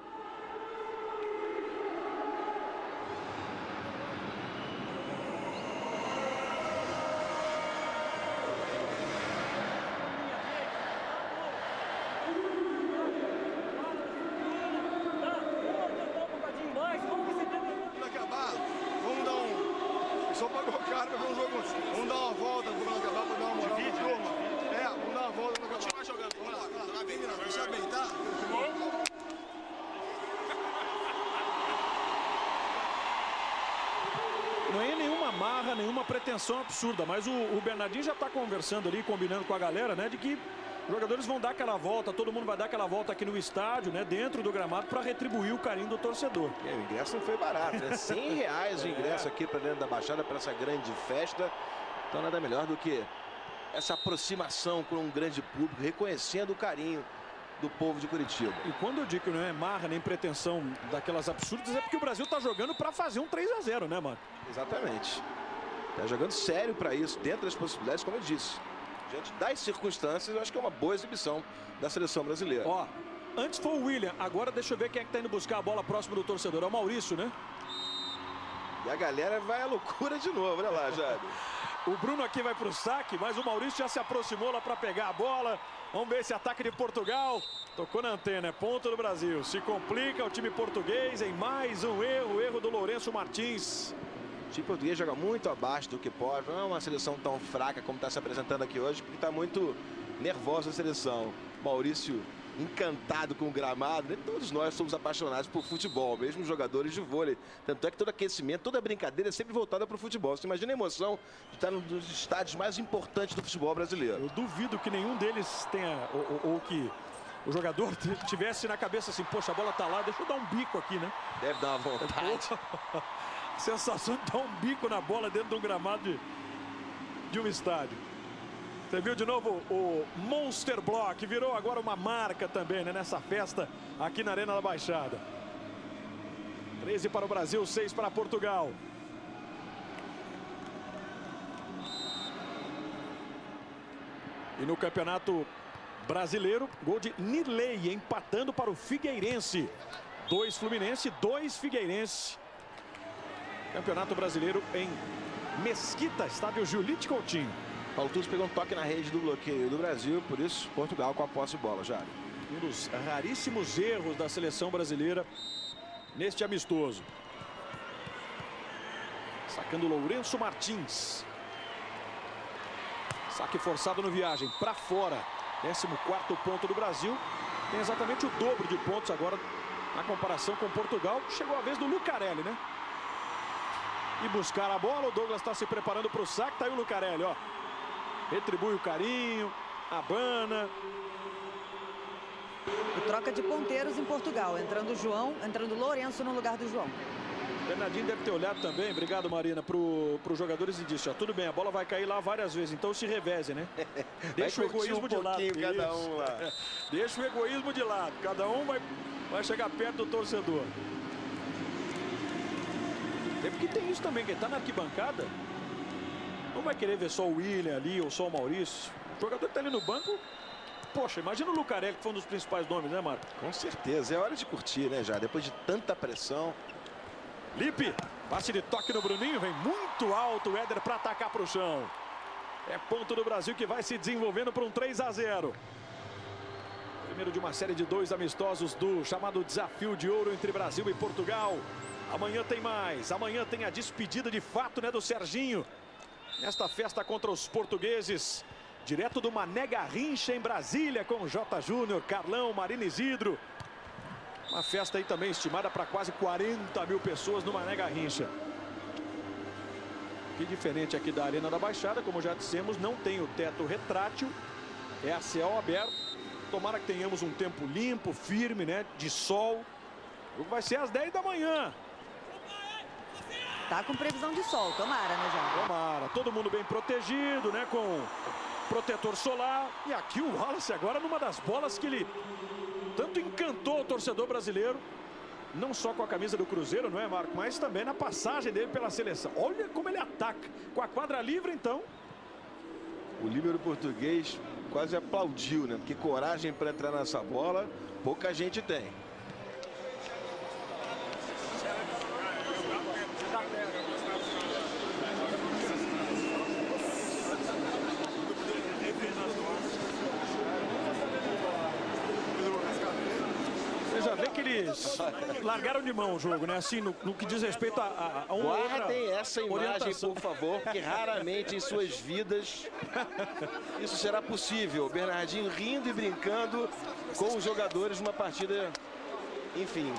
Só pagou caro pra ver um jogo assim. Vamos dar uma volta quando acabar pra dar uma moral pra turma. Vamos dar uma volta quando acabar. Vai jogando. Vamos lá. Vai bem, deixa bem, tá? Não é nenhuma marra, nenhuma pretensão absurda, mas o Bernardinho já está conversando ali, combinando com a galera, né, de que os jogadores vão dar aquela volta, todo mundo vai dar aquela volta aqui no estádio, né, dentro do gramado, para retribuir o carinho do torcedor. O ingresso não foi barato, né? R$100 o ingresso aqui para dentro da Baixada, para essa grande festa. Então nada melhor do que essa aproximação com um grande público, reconhecendo o carinho do povo de Curitiba. E quando eu digo que não é marra nem pretensão daquelas absurdas, é porque o Brasil está jogando para fazer um 3-0, né, mano? Exatamente. Tá jogando sério para isso, dentro das possibilidades, como eu disse. Diante das circunstâncias, eu acho que é uma boa exibição da seleção brasileira. Ó, antes foi o William, agora deixa eu ver quem é que tá indo buscar a bola próximo do torcedor. É o Maurício, né? E a galera vai à loucura de novo, olha lá, já. O Bruno aqui vai pro saque, mas o Maurício já se aproximou lá para pegar a bola. Vamos ver esse ataque de Portugal. Tocou na antena, é ponto do Brasil. Se complica o time português em mais um erro do Lourenço Martins. O time português joga muito abaixo do que pode. Não é uma seleção tão fraca como está se apresentando aqui hoje, porque está muito nervosa a seleção. Maurício encantado com o gramado. Todos nós somos apaixonados por futebol, mesmo jogadores de vôlei. Tanto é que todo aquecimento, toda brincadeira é sempre voltada para o futebol. Você imagina a emoção de estar num dos estádios mais importantes do futebol brasileiro. Eu duvido que nenhum deles tenha, ou que o jogador tivesse na cabeça assim, poxa, a bola tá lá, deixa eu dar um bico aqui, né? Deve dar uma vontade. Sensação de dar um bico na bola dentro de um gramado de um estádio. Você viu de novo o Monster Block, virou agora uma marca também, né, nessa festa aqui na Arena da Baixada. 13 para o Brasil, 6 para Portugal. E no Campeonato Brasileiro, gol de Nirley, empatando para o Figueirense. 2 Fluminense, 2 Figueirense. Campeonato Brasileiro em Mesquita, estádio Julite Coutinho. Paulo Tunes pegou um toque na rede do bloqueio do Brasil, por isso Portugal com a posse de bola já. Um dos raríssimos erros da seleção brasileira neste amistoso. Sacando Lourenço Martins. Saque forçado no Viagem, para fora. 14º ponto do Brasil. Tem exatamente o dobro de pontos agora na comparação com Portugal. Chegou a vez do Lucarelli, né? E buscar a bola, o Douglas está se preparando para o saque, tá aí o Lucarelli, ó. Retribui o carinho, abana. E troca de ponteiros em Portugal, entrando o João, entrando o Lourenço no lugar do João. Bernardinho deve ter olhado também, obrigado Marina, para os jogadores e disse, ó, tudo bem, a bola vai cair lá várias vezes, então se reveze, né? Deixa o egoísmo de lado. Cada um lá. Deixa o egoísmo de lado, cada um vai chegar perto do torcedor. É porque tem isso também, quem tá na arquibancada não vai querer ver só o William ali ou só o Maurício. O jogador que tá ali no banco, poxa, imagina o Lucarelli, que foi um dos principais nomes, né, Marco? Com certeza, é hora de curtir, né, já, depois de tanta pressão. Lipe, passe de toque no Bruninho, vem muito alto o Éder para atacar para o chão. É ponto do Brasil que vai se desenvolvendo para um 3-0. Primeiro de uma série de 2 amistosos do chamado Desafio de Ouro entre Brasil e Portugal. Amanhã tem mais, amanhã tem a despedida de fato, né, do Serginho. Nesta festa contra os portugueses, direto do Mané Garrincha em Brasília, com J. Júnior, Carlão, Marina Isidro. Uma festa aí também estimada para quase 40 mil pessoas no Mané Garrincha. Que diferente aqui da Arena da Baixada, como já dissemos, não tem o teto retrátil, é a céu aberto. Tomara que tenhamos um tempo limpo, firme, né, de sol. O jogo vai ser às 10 da manhã. Tá com previsão de sol, tomara, né, já? Tomara, todo mundo bem protegido, né, com protetor solar. E aqui o Wallace agora numa das bolas que ele tanto encantou o torcedor brasileiro. não só com a camisa do Cruzeiro, não é, Marco? Mas também na passagem dele pela seleção. Olha como ele ataca. Com a quadra livre, então. O líbero português quase aplaudiu, né? Porque coragem para entrar nessa bola, pouca gente tem. Você já vê que eles largaram de mão o jogo, né? Assim, no que diz respeito a uma Guardem essa imagem, orientação. por favor, porque raramente em suas vidas isso será possível. O Bernardinho rindo e brincando com os jogadores numa partida, enfim,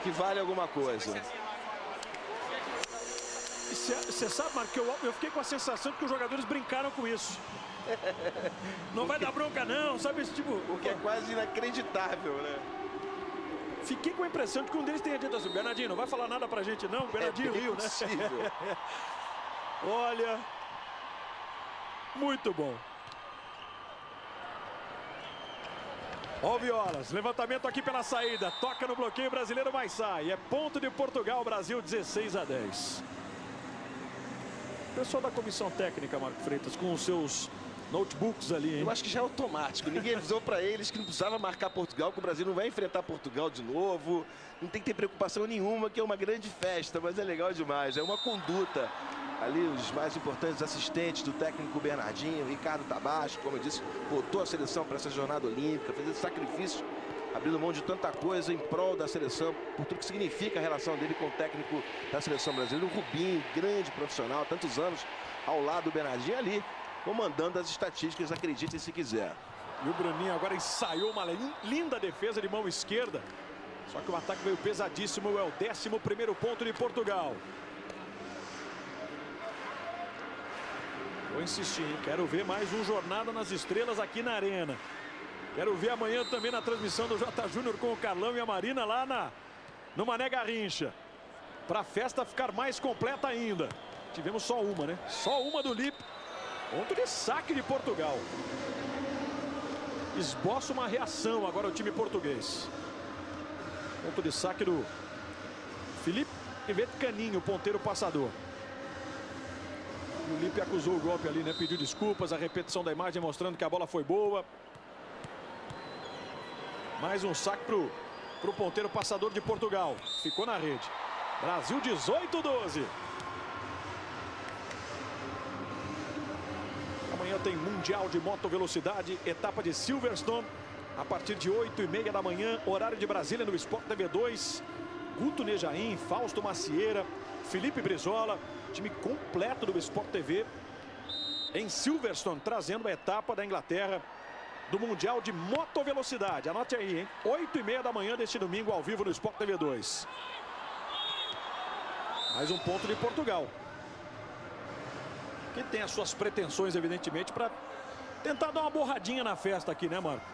que vale alguma coisa. Você sabe, Marco, que eu fiquei com a sensação de que os jogadores brincaram com isso. Não vai dar bronca não, sabe esse tipo... O que é quase inacreditável, né? Fiquei com a impressão de que um deles tenha dito assim: Bernardinho, não vai falar nada pra gente não? Bernardinho riu, né? Possível. Olha, muito bom. Ó o Violas, levantamento aqui pela saída, toca no bloqueio brasileiro, mas sai. É ponto de Portugal, Brasil 16-10. Pessoal da comissão técnica, Marco Freitas, com os seus notebooks ali, hein? Eu acho que já é automático. Ninguém avisou para eles que não precisava marcar Portugal, que o Brasil não vai enfrentar Portugal de novo. Não tem que ter preocupação nenhuma, que é uma grande festa, mas é legal demais. É uma conduta. Ali os mais importantes assistentes do técnico Bernardinho, Ricardo Tabasco, como eu disse, botou a seleção para essa jornada olímpica, fez esse sacrifício, abrindo mão de tanta coisa em prol da seleção, por tudo que significa a relação dele com o técnico da seleção brasileira, o Rubinho, grande profissional, tantos anos ao lado do Bernardinho ali, comandando as estatísticas, acreditem se quiser. E o Bruninho agora ensaiou uma linda defesa de mão esquerda. Só que o ataque veio pesadíssimo, é o 11º ponto de Portugal. Vou insistir, hein? Quero ver mais um Jornada nas Estrelas aqui na Arena. Quero ver amanhã também na transmissão do J. Júnior com o Carlão e a Marina lá no Mané Garrincha. Para a festa ficar mais completa ainda. Tivemos só uma, né? Só uma do Lipe. Ponto de saque de Portugal. Esboça uma reação agora o time português. Ponto de saque do Felipe Caninho, ponteiro passador. E o Lipe acusou o golpe ali, né? Pediu desculpas, a repetição da imagem mostrando que a bola foi boa. Mais um saque pro ponteiro passador de Portugal. Ficou na rede. Brasil 18-12. Amanhã tem Mundial de Motovelocidade, etapa de Silverstone, a partir de 8h30 da manhã, horário de Brasília no Sport TV 2. Guto Nejaim, Fausto Macieira, Felipe Brizola, time completo do Sport TV em Silverstone, trazendo a etapa da Inglaterra do Mundial de Motovelocidade. Anote aí, hein? 8h30 da manhã deste domingo, ao vivo no Sport TV 2. Mais um ponto de Portugal, que tem as suas pretensões, evidentemente, para tentar dar uma borradinha na festa aqui, né, Marco?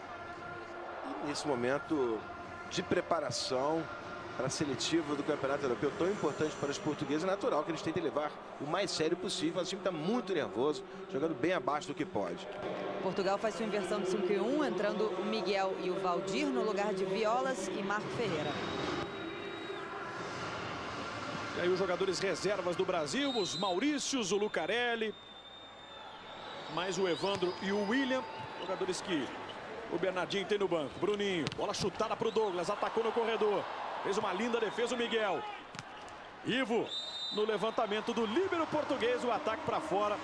E nesse momento de preparação para a seletiva do Campeonato Europeu, tão importante para os portugueses, é natural que eles tentem levar o mais sério possível. O time está muito nervoso, jogando bem abaixo do que pode. Portugal faz sua inversão de 5-1, entrando o Miguel e o Valdir no lugar de Violas e Marco Ferreira. E aí os jogadores reservas do Brasil, os Maurícios, o Lucarelli, mais o Evandro e o William, jogadores que o Bernardinho tem no banco. Bruninho, bola chutada para o Douglas, atacou no corredor, fez uma linda defesa o Miguel. Ivo, no levantamento do líbero português, o ataque para fora,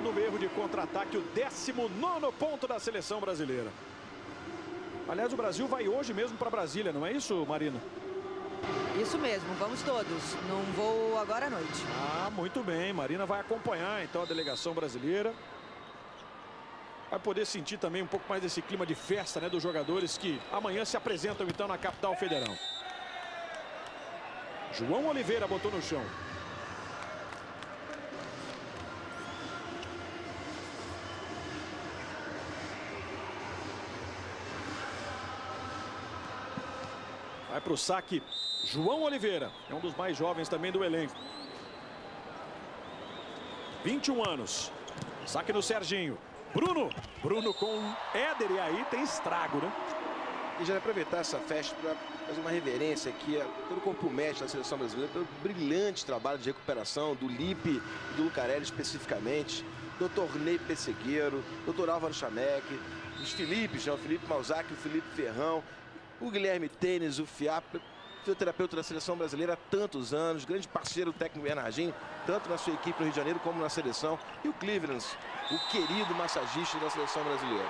no erro de contra-ataque, o 19º ponto da seleção brasileira. Aliás, o Brasil vai hoje mesmo para Brasília, não é isso, Marina? Isso mesmo, vamos todos, num voo agora à noite. Ah, muito bem, Marina vai acompanhar então a delegação brasileira. Vai poder sentir também um pouco mais desse clima de festa, né, dos jogadores que amanhã se apresentam então na capital federal. João Oliveira botou no chão. Vai para o saque João Oliveira, é um dos mais jovens também do elenco. 21 anos. Saque no Serginho. Bruno com Éder, e aí tem estrago, né? E já aproveitar essa festa para fazer uma reverência aqui a todo o corpo médico da seleção brasileira pelo brilhante trabalho de recuperação do Lipe e do Lucarelli especificamente, Dr. Ney Pessegueiro, Dr. Álvaro Chamek, os Filipes, né? O Felipe Malzac, o Felipe Ferrão, o Guilherme Tênis, o Fiapra, fisioterapeuta da seleção brasileira há tantos anos, grande parceiro do técnico Bernardinho, tanto na sua equipe no Rio de Janeiro como na seleção, e o Cleveland, o querido massagista da seleção brasileira.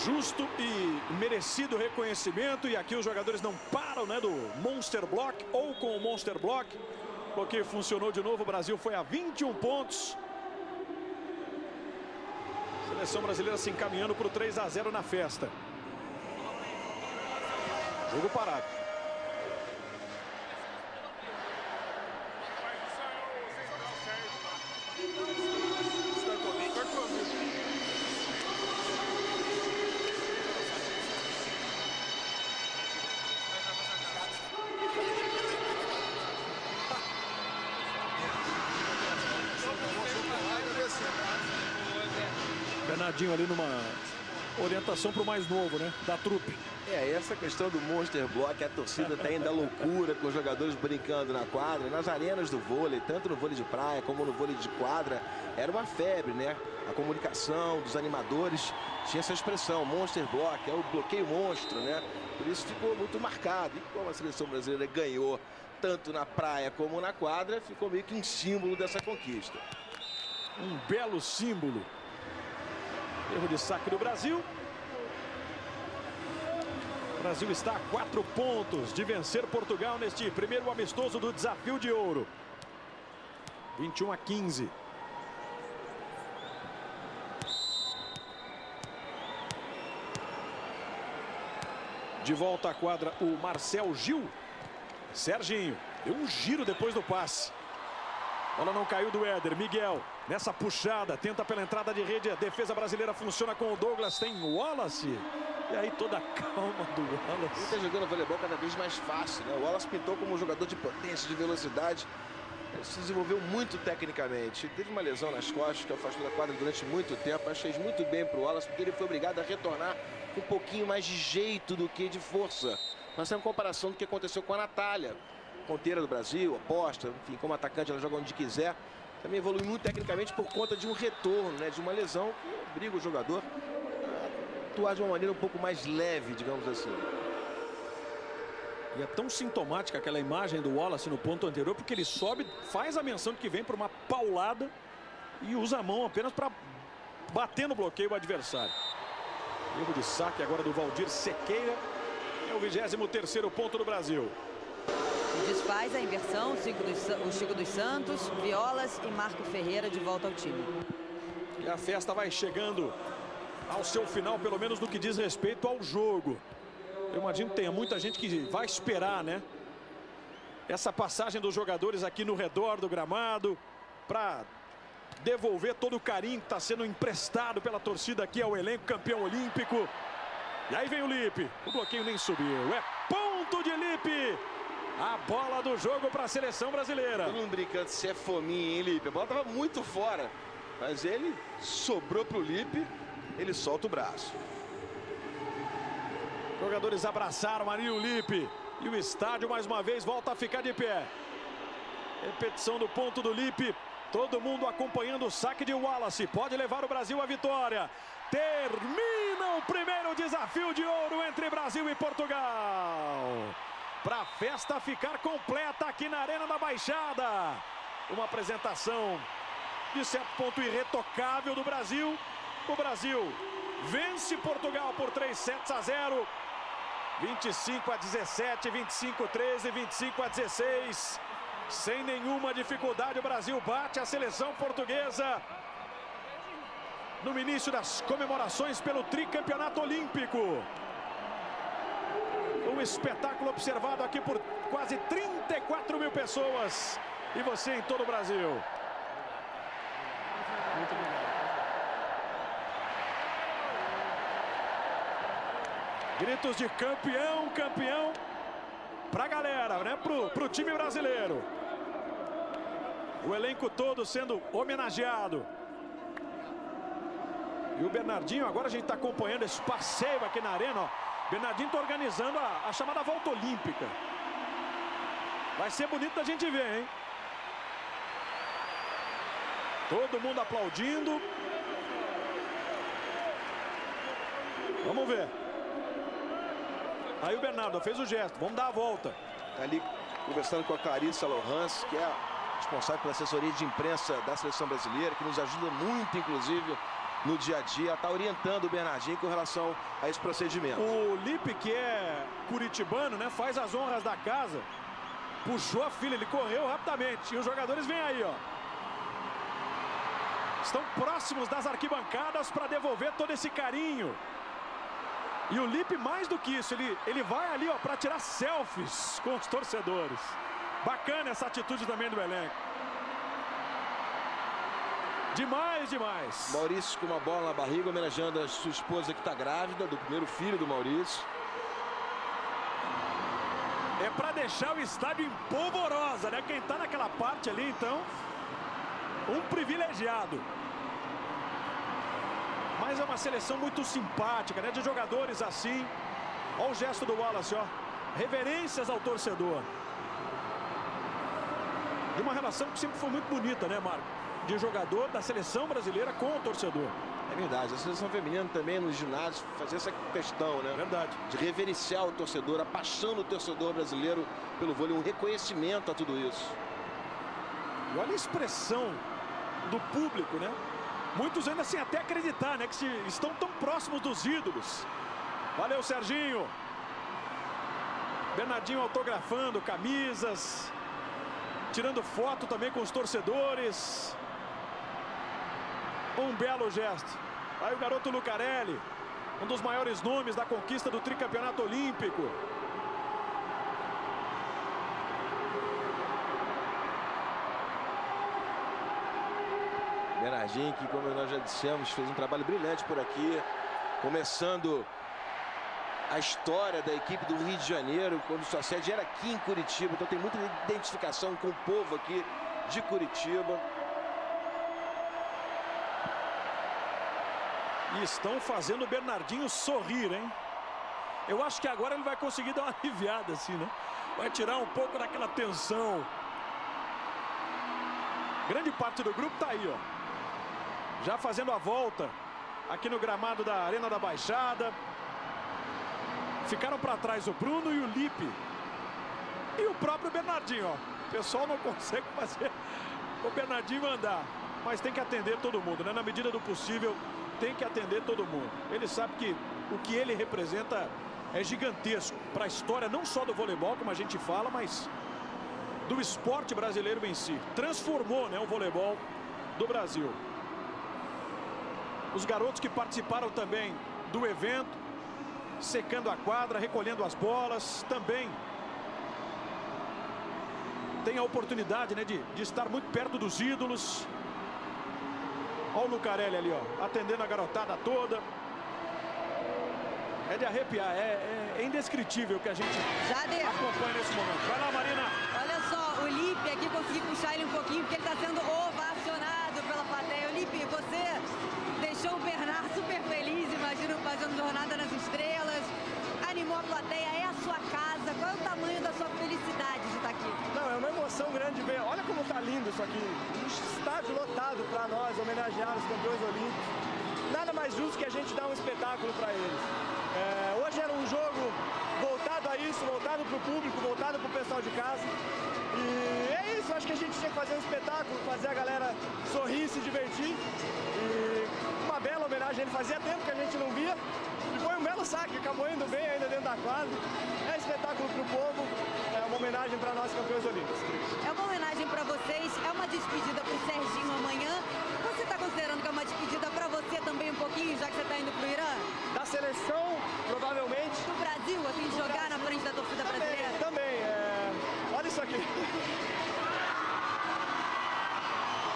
Justo e merecido reconhecimento, e aqui os jogadores não param, né, do Monster Block ou com o Monster Block. O bloqueio funcionou de novo, o Brasil foi a 21 pontos. Seleção brasileira se encaminhando para o 3-0 na festa. Jogo parado. Bernardinho ali numa orientação para o mais novo, né, da trupe. Essa questão do Monster Block, a torcida está ainda loucura com os jogadores brincando na quadra, nas arenas do vôlei, tanto no vôlei de praia como no vôlei de quadra, era uma febre, né? A comunicação dos animadores tinha essa expressão, Monster Block, é o bloqueio monstro, né? Por isso ficou muito marcado. E como a seleção brasileira ganhou tanto na praia como na quadra, ficou meio que um símbolo dessa conquista. Um belo símbolo. Erro de saque do Brasil. O Brasil está a 4 pontos de vencer Portugal neste primeiro amistoso do Desafio de Ouro. 21-15. De volta à quadra o Marcel Gil. Serginho deu um giro depois do passe. Bola não caiu do Éder. Miguel nessa puxada, tenta pela entrada de rede. A defesa brasileira funciona com o Douglas. Tem o Wallace. E aí toda a calma do Wallace. Ele está jogando voleibol cada vez mais fácil, né? O Wallace pintou como um jogador de potência, de velocidade. Ele se desenvolveu muito tecnicamente. Teve uma lesão nas costas que afastou da quadra durante muito tempo, mas fez muito bem para o Wallace, porque ele foi obrigado a retornar com um pouquinho mais de jeito do que de força. Mas é uma comparação do que aconteceu com a Natália, ponteira do Brasil, aposta, enfim, como atacante ela joga onde quiser. Também evolui muito tecnicamente por conta de um retorno, né, de uma lesão que obriga o jogador a atuar de uma maneira um pouco mais leve, digamos assim. E é tão sintomática aquela imagem do Wallace no ponto anterior, porque ele sobe, faz a menção de que vem para uma paulada e usa a mão apenas para bater no bloqueio o adversário. Erro de saque agora do Valdir Sequeira. É o 23º ponto do Brasil. Desfaz a inversão, o Chico dos Santos, Violas e Marco Ferreira de volta ao time. E a festa vai chegando ao seu final, pelo menos no que diz respeito ao jogo. Eu imagino que tenha muita gente que vai esperar, né, essa passagem dos jogadores aqui no redor do gramado para devolver todo o carinho que está sendo emprestado pela torcida aqui ao elenco campeão olímpico. E aí vem o Lipe, o bloqueio nem subiu, é ponto de Lipe. A bola do jogo para a seleção brasileira. Todo mundo brincando se é fominha, hein, Lipe? A bola estava muito fora, mas ele sobrou para o Lipe, ele solta o braço. Jogadores abraçaram ali o Lipe. E o estádio mais uma vez volta a ficar de pé. Repetição do ponto do Lipe. Todo mundo acompanhando o saque de Wallace. Pode levar o Brasil à vitória. Termina o primeiro desafio de ouro entre Brasil e Portugal. Para a festa ficar completa aqui na Arena da Baixada. Uma apresentação de certo ponto irretocável do Brasil. O Brasil vence Portugal por 3-0. 25-17, 25-13, 25-16. Sem nenhuma dificuldade, o Brasil bate a seleção portuguesa no início das comemorações pelo tricampeonato olímpico. Um espetáculo observado aqui por quase 34 mil pessoas. E você em todo o Brasil. Muito obrigado. Gritos de campeão, campeão pra galera, né? Pro time brasileiro. O elenco todo sendo homenageado. E o Bernardinho, agora a gente tá acompanhando esse passeio aqui na arena, ó. Bernardinho está organizando a chamada volta olímpica. Vai ser bonito da gente ver, hein? Todo mundo aplaudindo. Vamos ver. Aí o Bernardo fez o gesto. Vamos dar a volta. Tá ali conversando com a Clarissa Lohans, que é responsável pela assessoria de imprensa da seleção brasileira, que nos ajuda muito, inclusive, no dia a dia. Está orientando o Bernardinho com relação a esse procedimento. O Lipe, que é curitibano, né? Faz as honras da casa. Puxou a filha, ele correu rapidamente. E os jogadores vêm aí, ó. Estão próximos das arquibancadas para devolver todo esse carinho. E o Lipe, mais do que isso, ele vai ali, ó, para tirar selfies com os torcedores. Bacana essa atitude também do elenco. Demais, demais. Maurício com uma bola na barriga, homenageando a sua esposa que está grávida, do primeiro filho do Maurício. É para deixar o estádio em polvorosa, né? Quem tá naquela parte ali, então, um privilegiado. Mas é uma seleção muito simpática, né? De jogadores assim. Olha o gesto do Wallace, ó. Reverências ao torcedor. De uma relação que sempre foi muito bonita, né, Marco? De jogador da seleção brasileira com o torcedor. É verdade, a seleção feminina também nos ginásios fazer essa questão, né? Verdade. De reverenciar o torcedor, a paixão do torcedor brasileiro pelo vôlei, um reconhecimento a tudo isso. E olha a expressão do público, né? Muitos ainda sem até acreditar, né? Que estão tão próximos dos ídolos. Valeu, Serginho. Bernardinho autografando camisas. Tirando foto também com os torcedores. Um belo gesto. Aí o garoto Lucarelli, um dos maiores nomes da conquista do tricampeonato olímpico. Bernardinho, que, como nós já dissemos, fez um trabalho brilhante por aqui, começando a história da equipe do Rio de Janeiro, quando sua sede era aqui em Curitiba, então tem muita identificação com o povo aqui de Curitiba. E estão fazendo o Bernardinho sorrir, hein? Eu acho que agora ele vai conseguir dar uma aliviada assim, né? Vai tirar um pouco daquela tensão. Grande parte do grupo tá aí, ó. Já fazendo a volta aqui no gramado da Arena da Baixada. Ficaram para trás o Bruno e o Lipe. E o próprio Bernardinho, ó. O pessoal não consegue fazer o Bernardinho andar. Mas tem que atender todo mundo, né? Na medida do possível, tem que atender todo mundo. Ele sabe que o que ele representa é gigantesco para a história não só do voleibol, como a gente fala, mas do esporte brasileiro em si. Transformou, né, o voleibol do Brasil. Os garotos que participaram também do evento, secando a quadra, recolhendo as bolas, também tem a oportunidade, né, de estar muito perto dos ídolos. Olha o Lucarelli ali, ó, atendendo a garotada toda. É de arrepiar, é indescritível o que a gente acompanha nesse momento. Vai lá, Marina. Olha só, o Lipe aqui, consegui puxar ele um pouquinho, porque ele está sendo ovacionado pela plateia. O Lipe, você deixou o Bernard super feliz, imagino, fazendo Jornada nas Estrelas. Animou a plateia, é a sua casa. Qual é o tamanho da sua felicidade de estar aqui? Não, é uma emoção grande ver. Olha como tá lindo isso aqui. Um estádio lotado para nós, homenagear os campeões olímpicos. Nada mais justo que a gente dar um espetáculo para eles. Hoje era um jogo voltado a isso, voltado para o público, voltado para o pessoal de casa. E é isso, acho que a gente tinha que fazer um espetáculo, fazer a galera sorrir, se divertir. E uma bela homenagem, ele fazia tempo que a gente não via. E foi um belo saque, acabou indo bem ainda dentro da quadra. É espetáculo para o povo, é uma homenagem para nós campeões olímpicos. É uma homenagem para vocês, é uma despedida para o Serginho amanhã. Você está considerando que é uma despedida para você também um pouquinho, já que você está indo para o Irã? Da seleção, provavelmente. Do Brasil, assim, de jogar na frente da torcida brasileira? Também, olha isso aqui.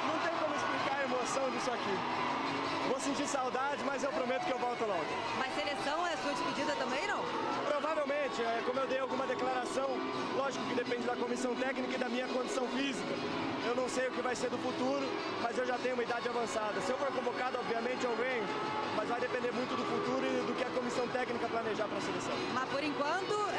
Não tem como explicar a emoção disso aqui. Vou sentir saudade, mas eu prometo que eu volto logo. Mas seleção é a sua despedida também, não? Provavelmente, como eu dei alguma declaração, lógico que depende da comissão técnica e da minha condição física. Eu não sei o que vai ser do futuro, mas eu já tenho uma idade avançada. Se eu for convocado, obviamente eu venho, mas vai depender muito do futuro e do que a comissão comissão técnica planejar para a seleção. Mas por enquanto,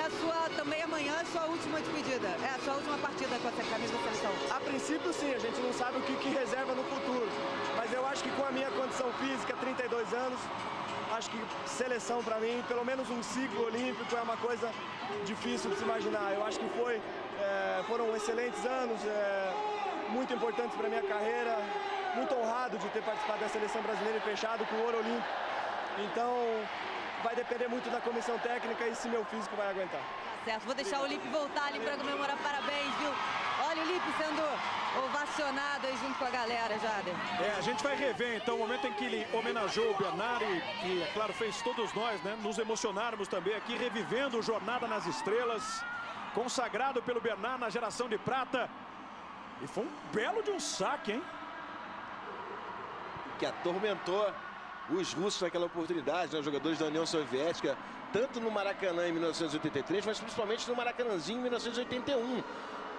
também amanhã é sua última despedida, é a sua última partida com essa camisa da seleção. A princípio sim, a gente não sabe o que reserva no futuro, mas eu acho que com a minha condição física, 32 anos, acho que seleção para mim, pelo menos um ciclo olímpico é uma coisa difícil de se imaginar. Eu acho que foram excelentes anos, muito importantes para minha carreira, muito honrado de ter participado da seleção brasileira e fechado com o ouro olímpico. Então vai depender muito da comissão técnica e se meu físico vai aguentar. Tá certo, vou deixar o Lipe voltar ali para comemorar, parabéns, viu? Olha o Lipe sendo ovacionado aí junto com a galera, Jader. A gente vai rever então o momento em que ele homenageou o Bernard e, é claro, fez todos nós, né, nos emocionarmos também aqui, revivendo Jornada nas Estrelas, consagrado pelo Bernard na geração de prata. E foi um belo de um saque, hein? Que atormentou os russos naquela oportunidade, né, os jogadores da União Soviética, tanto no Maracanã em 1983, mas principalmente no Maracanãzinho em 1981.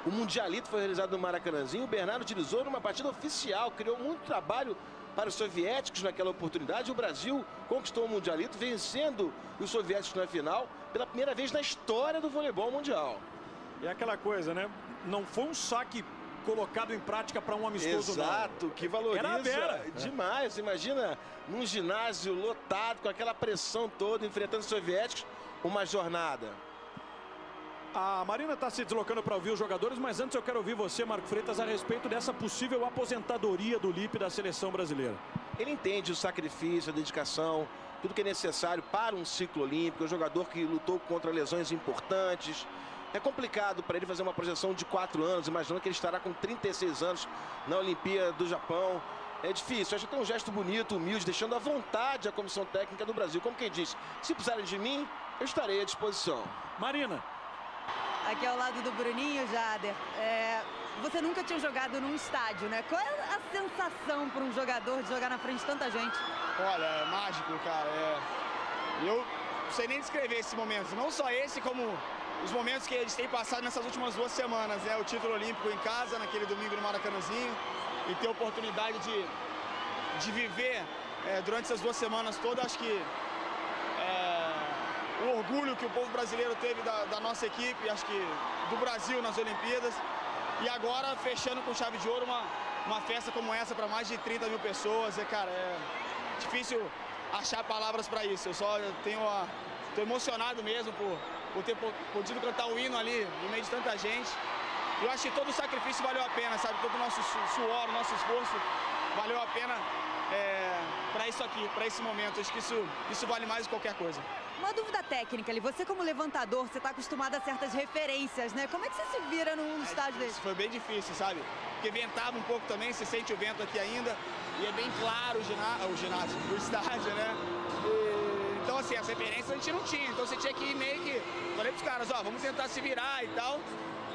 O Mundialito foi realizado no Maracanãzinho, o Bernard utilizou numa partida oficial, criou muito trabalho para os soviéticos naquela oportunidade. O Brasil conquistou o Mundialito, vencendo os soviéticos na final, pela primeira vez na história do voleibol mundial. É aquela coisa, né? Não foi um saque colocado em prática para um amistoso. Exato, não. Que valoriza Era demais. Imagina num ginásio lotado, com aquela pressão toda, enfrentando os soviéticos, uma jornada. A Marina está se deslocando para ouvir os jogadores, mas antes eu quero ouvir você, Marco Freitas, a respeito dessa possível aposentadoria do Lipe da seleção brasileira. Ele entende o sacrifício, a dedicação, tudo que é necessário para um ciclo olímpico. É um jogador que lutou contra lesões importantes. É complicado para ele fazer uma projeção de 4 anos, imaginando que ele estará com 36 anos na Olimpíada do Japão. É difícil, acho que tem um gesto bonito, humilde, deixando à vontade a comissão técnica do Brasil. Como quem diz, se precisarem de mim, eu estarei à disposição. Marina. Aqui ao lado do Bruninho, Jader, você nunca tinha jogado num estádio, né? Qual é a sensação para um jogador de jogar na frente de tanta gente? Olha, é mágico, cara. Eu não sei nem descrever esse momento. Não só esse, como os momentos que eles têm passado nessas últimas 2 semanas, né? O título olímpico em casa, naquele domingo no Maracanãzinho, e ter a oportunidade de viver durante essas 2 semanas todas, acho que o orgulho que o povo brasileiro teve da nossa equipe, acho que do Brasil nas Olimpíadas, e agora fechando com chave de ouro uma festa como essa para mais de 30 mil pessoas. Cara, é difícil achar palavras para isso. Eu só tô emocionado mesmo por ter podido cantar o hino ali no meio de tanta gente. Eu acho que todo o sacrifício valeu a pena, sabe? Todo o nosso suor, o nosso esforço valeu a pena para isso aqui, para esse momento. Acho que isso vale mais do que qualquer coisa. Uma dúvida técnica ali, você como levantador, você está acostumado a certas referências, né? Como é que você se vira num estádio desse? Foi bem difícil, sabe? Porque ventava um pouco também, você sente o vento aqui ainda, e é bem claro o ginásio, o estádio, né? Então, assim, as referências a gente não tinha, então você tinha que ir meio que... Falei pros caras, vamos tentar se virar e tal.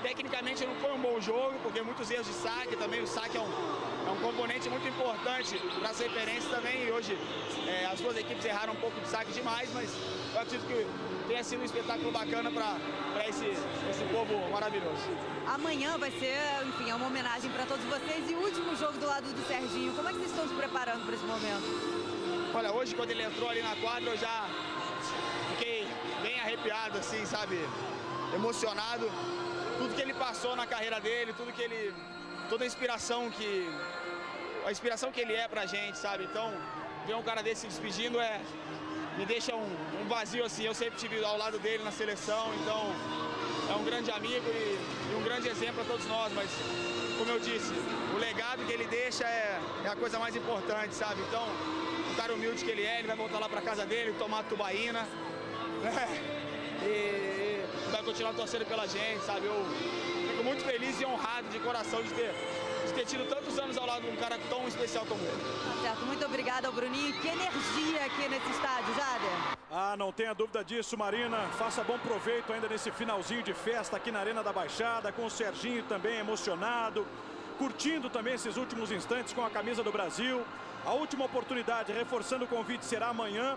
Tecnicamente não foi um bom jogo, porque muitos erros de saque também, o saque é um componente muito importante para as referências também, e hoje as 2 equipes erraram um pouco de saque demais, mas eu acredito que tenha sido um espetáculo bacana para esse povo maravilhoso. Amanhã vai ser, enfim, uma homenagem para todos vocês, e o último jogo do lado do Serginho, como é que vocês estão se preparando para esse momento? Olha, hoje quando ele entrou ali na quadra, eu já fiquei bem arrepiado, assim, sabe, emocionado. Tudo que ele passou na carreira dele, toda a inspiração que ele é pra gente, sabe? Então, ver um cara desse se despedindo me deixa um vazio, assim. Eu sempre estive ao lado dele na seleção, então é um grande amigo e um grande exemplo para todos nós, mas, como eu disse, o legado que ele deixa é a coisa mais importante, sabe? Então, o cara humilde que ele vai voltar lá pra casa dele, tomar tubaína, né? E vai continuar torcendo pela gente, sabe? Eu fico muito feliz e honrado de coração de ter tido tantos anos ao lado de um cara tão especial como ele. Tá certo, muito obrigada ao Bruninho. Que energia aqui nesse estádio, Jader. Não tenha dúvida disso, Marina. Faça bom proveito ainda nesse finalzinho de festa aqui na Arena da Baixada, com o Serginho também emocionado, curtindo também esses últimos instantes com a camisa do Brasil. A última oportunidade, reforçando o convite, será amanhã,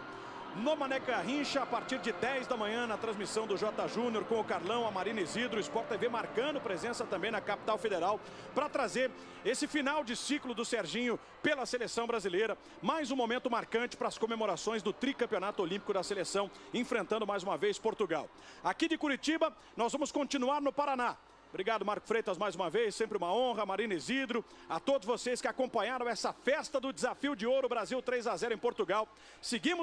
no Mané Garrincha, a partir de 10 da manhã, na transmissão do J Júnior, com o Carlão, a Marina Isidro, o Sport TV marcando presença também na capital federal, para trazer esse final de ciclo do Serginho pela seleção brasileira. Mais um momento marcante para as comemorações do tricampeonato olímpico da seleção, enfrentando mais uma vez Portugal. Aqui de Curitiba, nós vamos continuar no Paraná. Obrigado, Marco Freitas, mais uma vez, sempre uma honra, Marina Isidro, a todos vocês que acompanharam essa festa do Desafio de Ouro, Brasil 3-0 em Portugal. Seguimos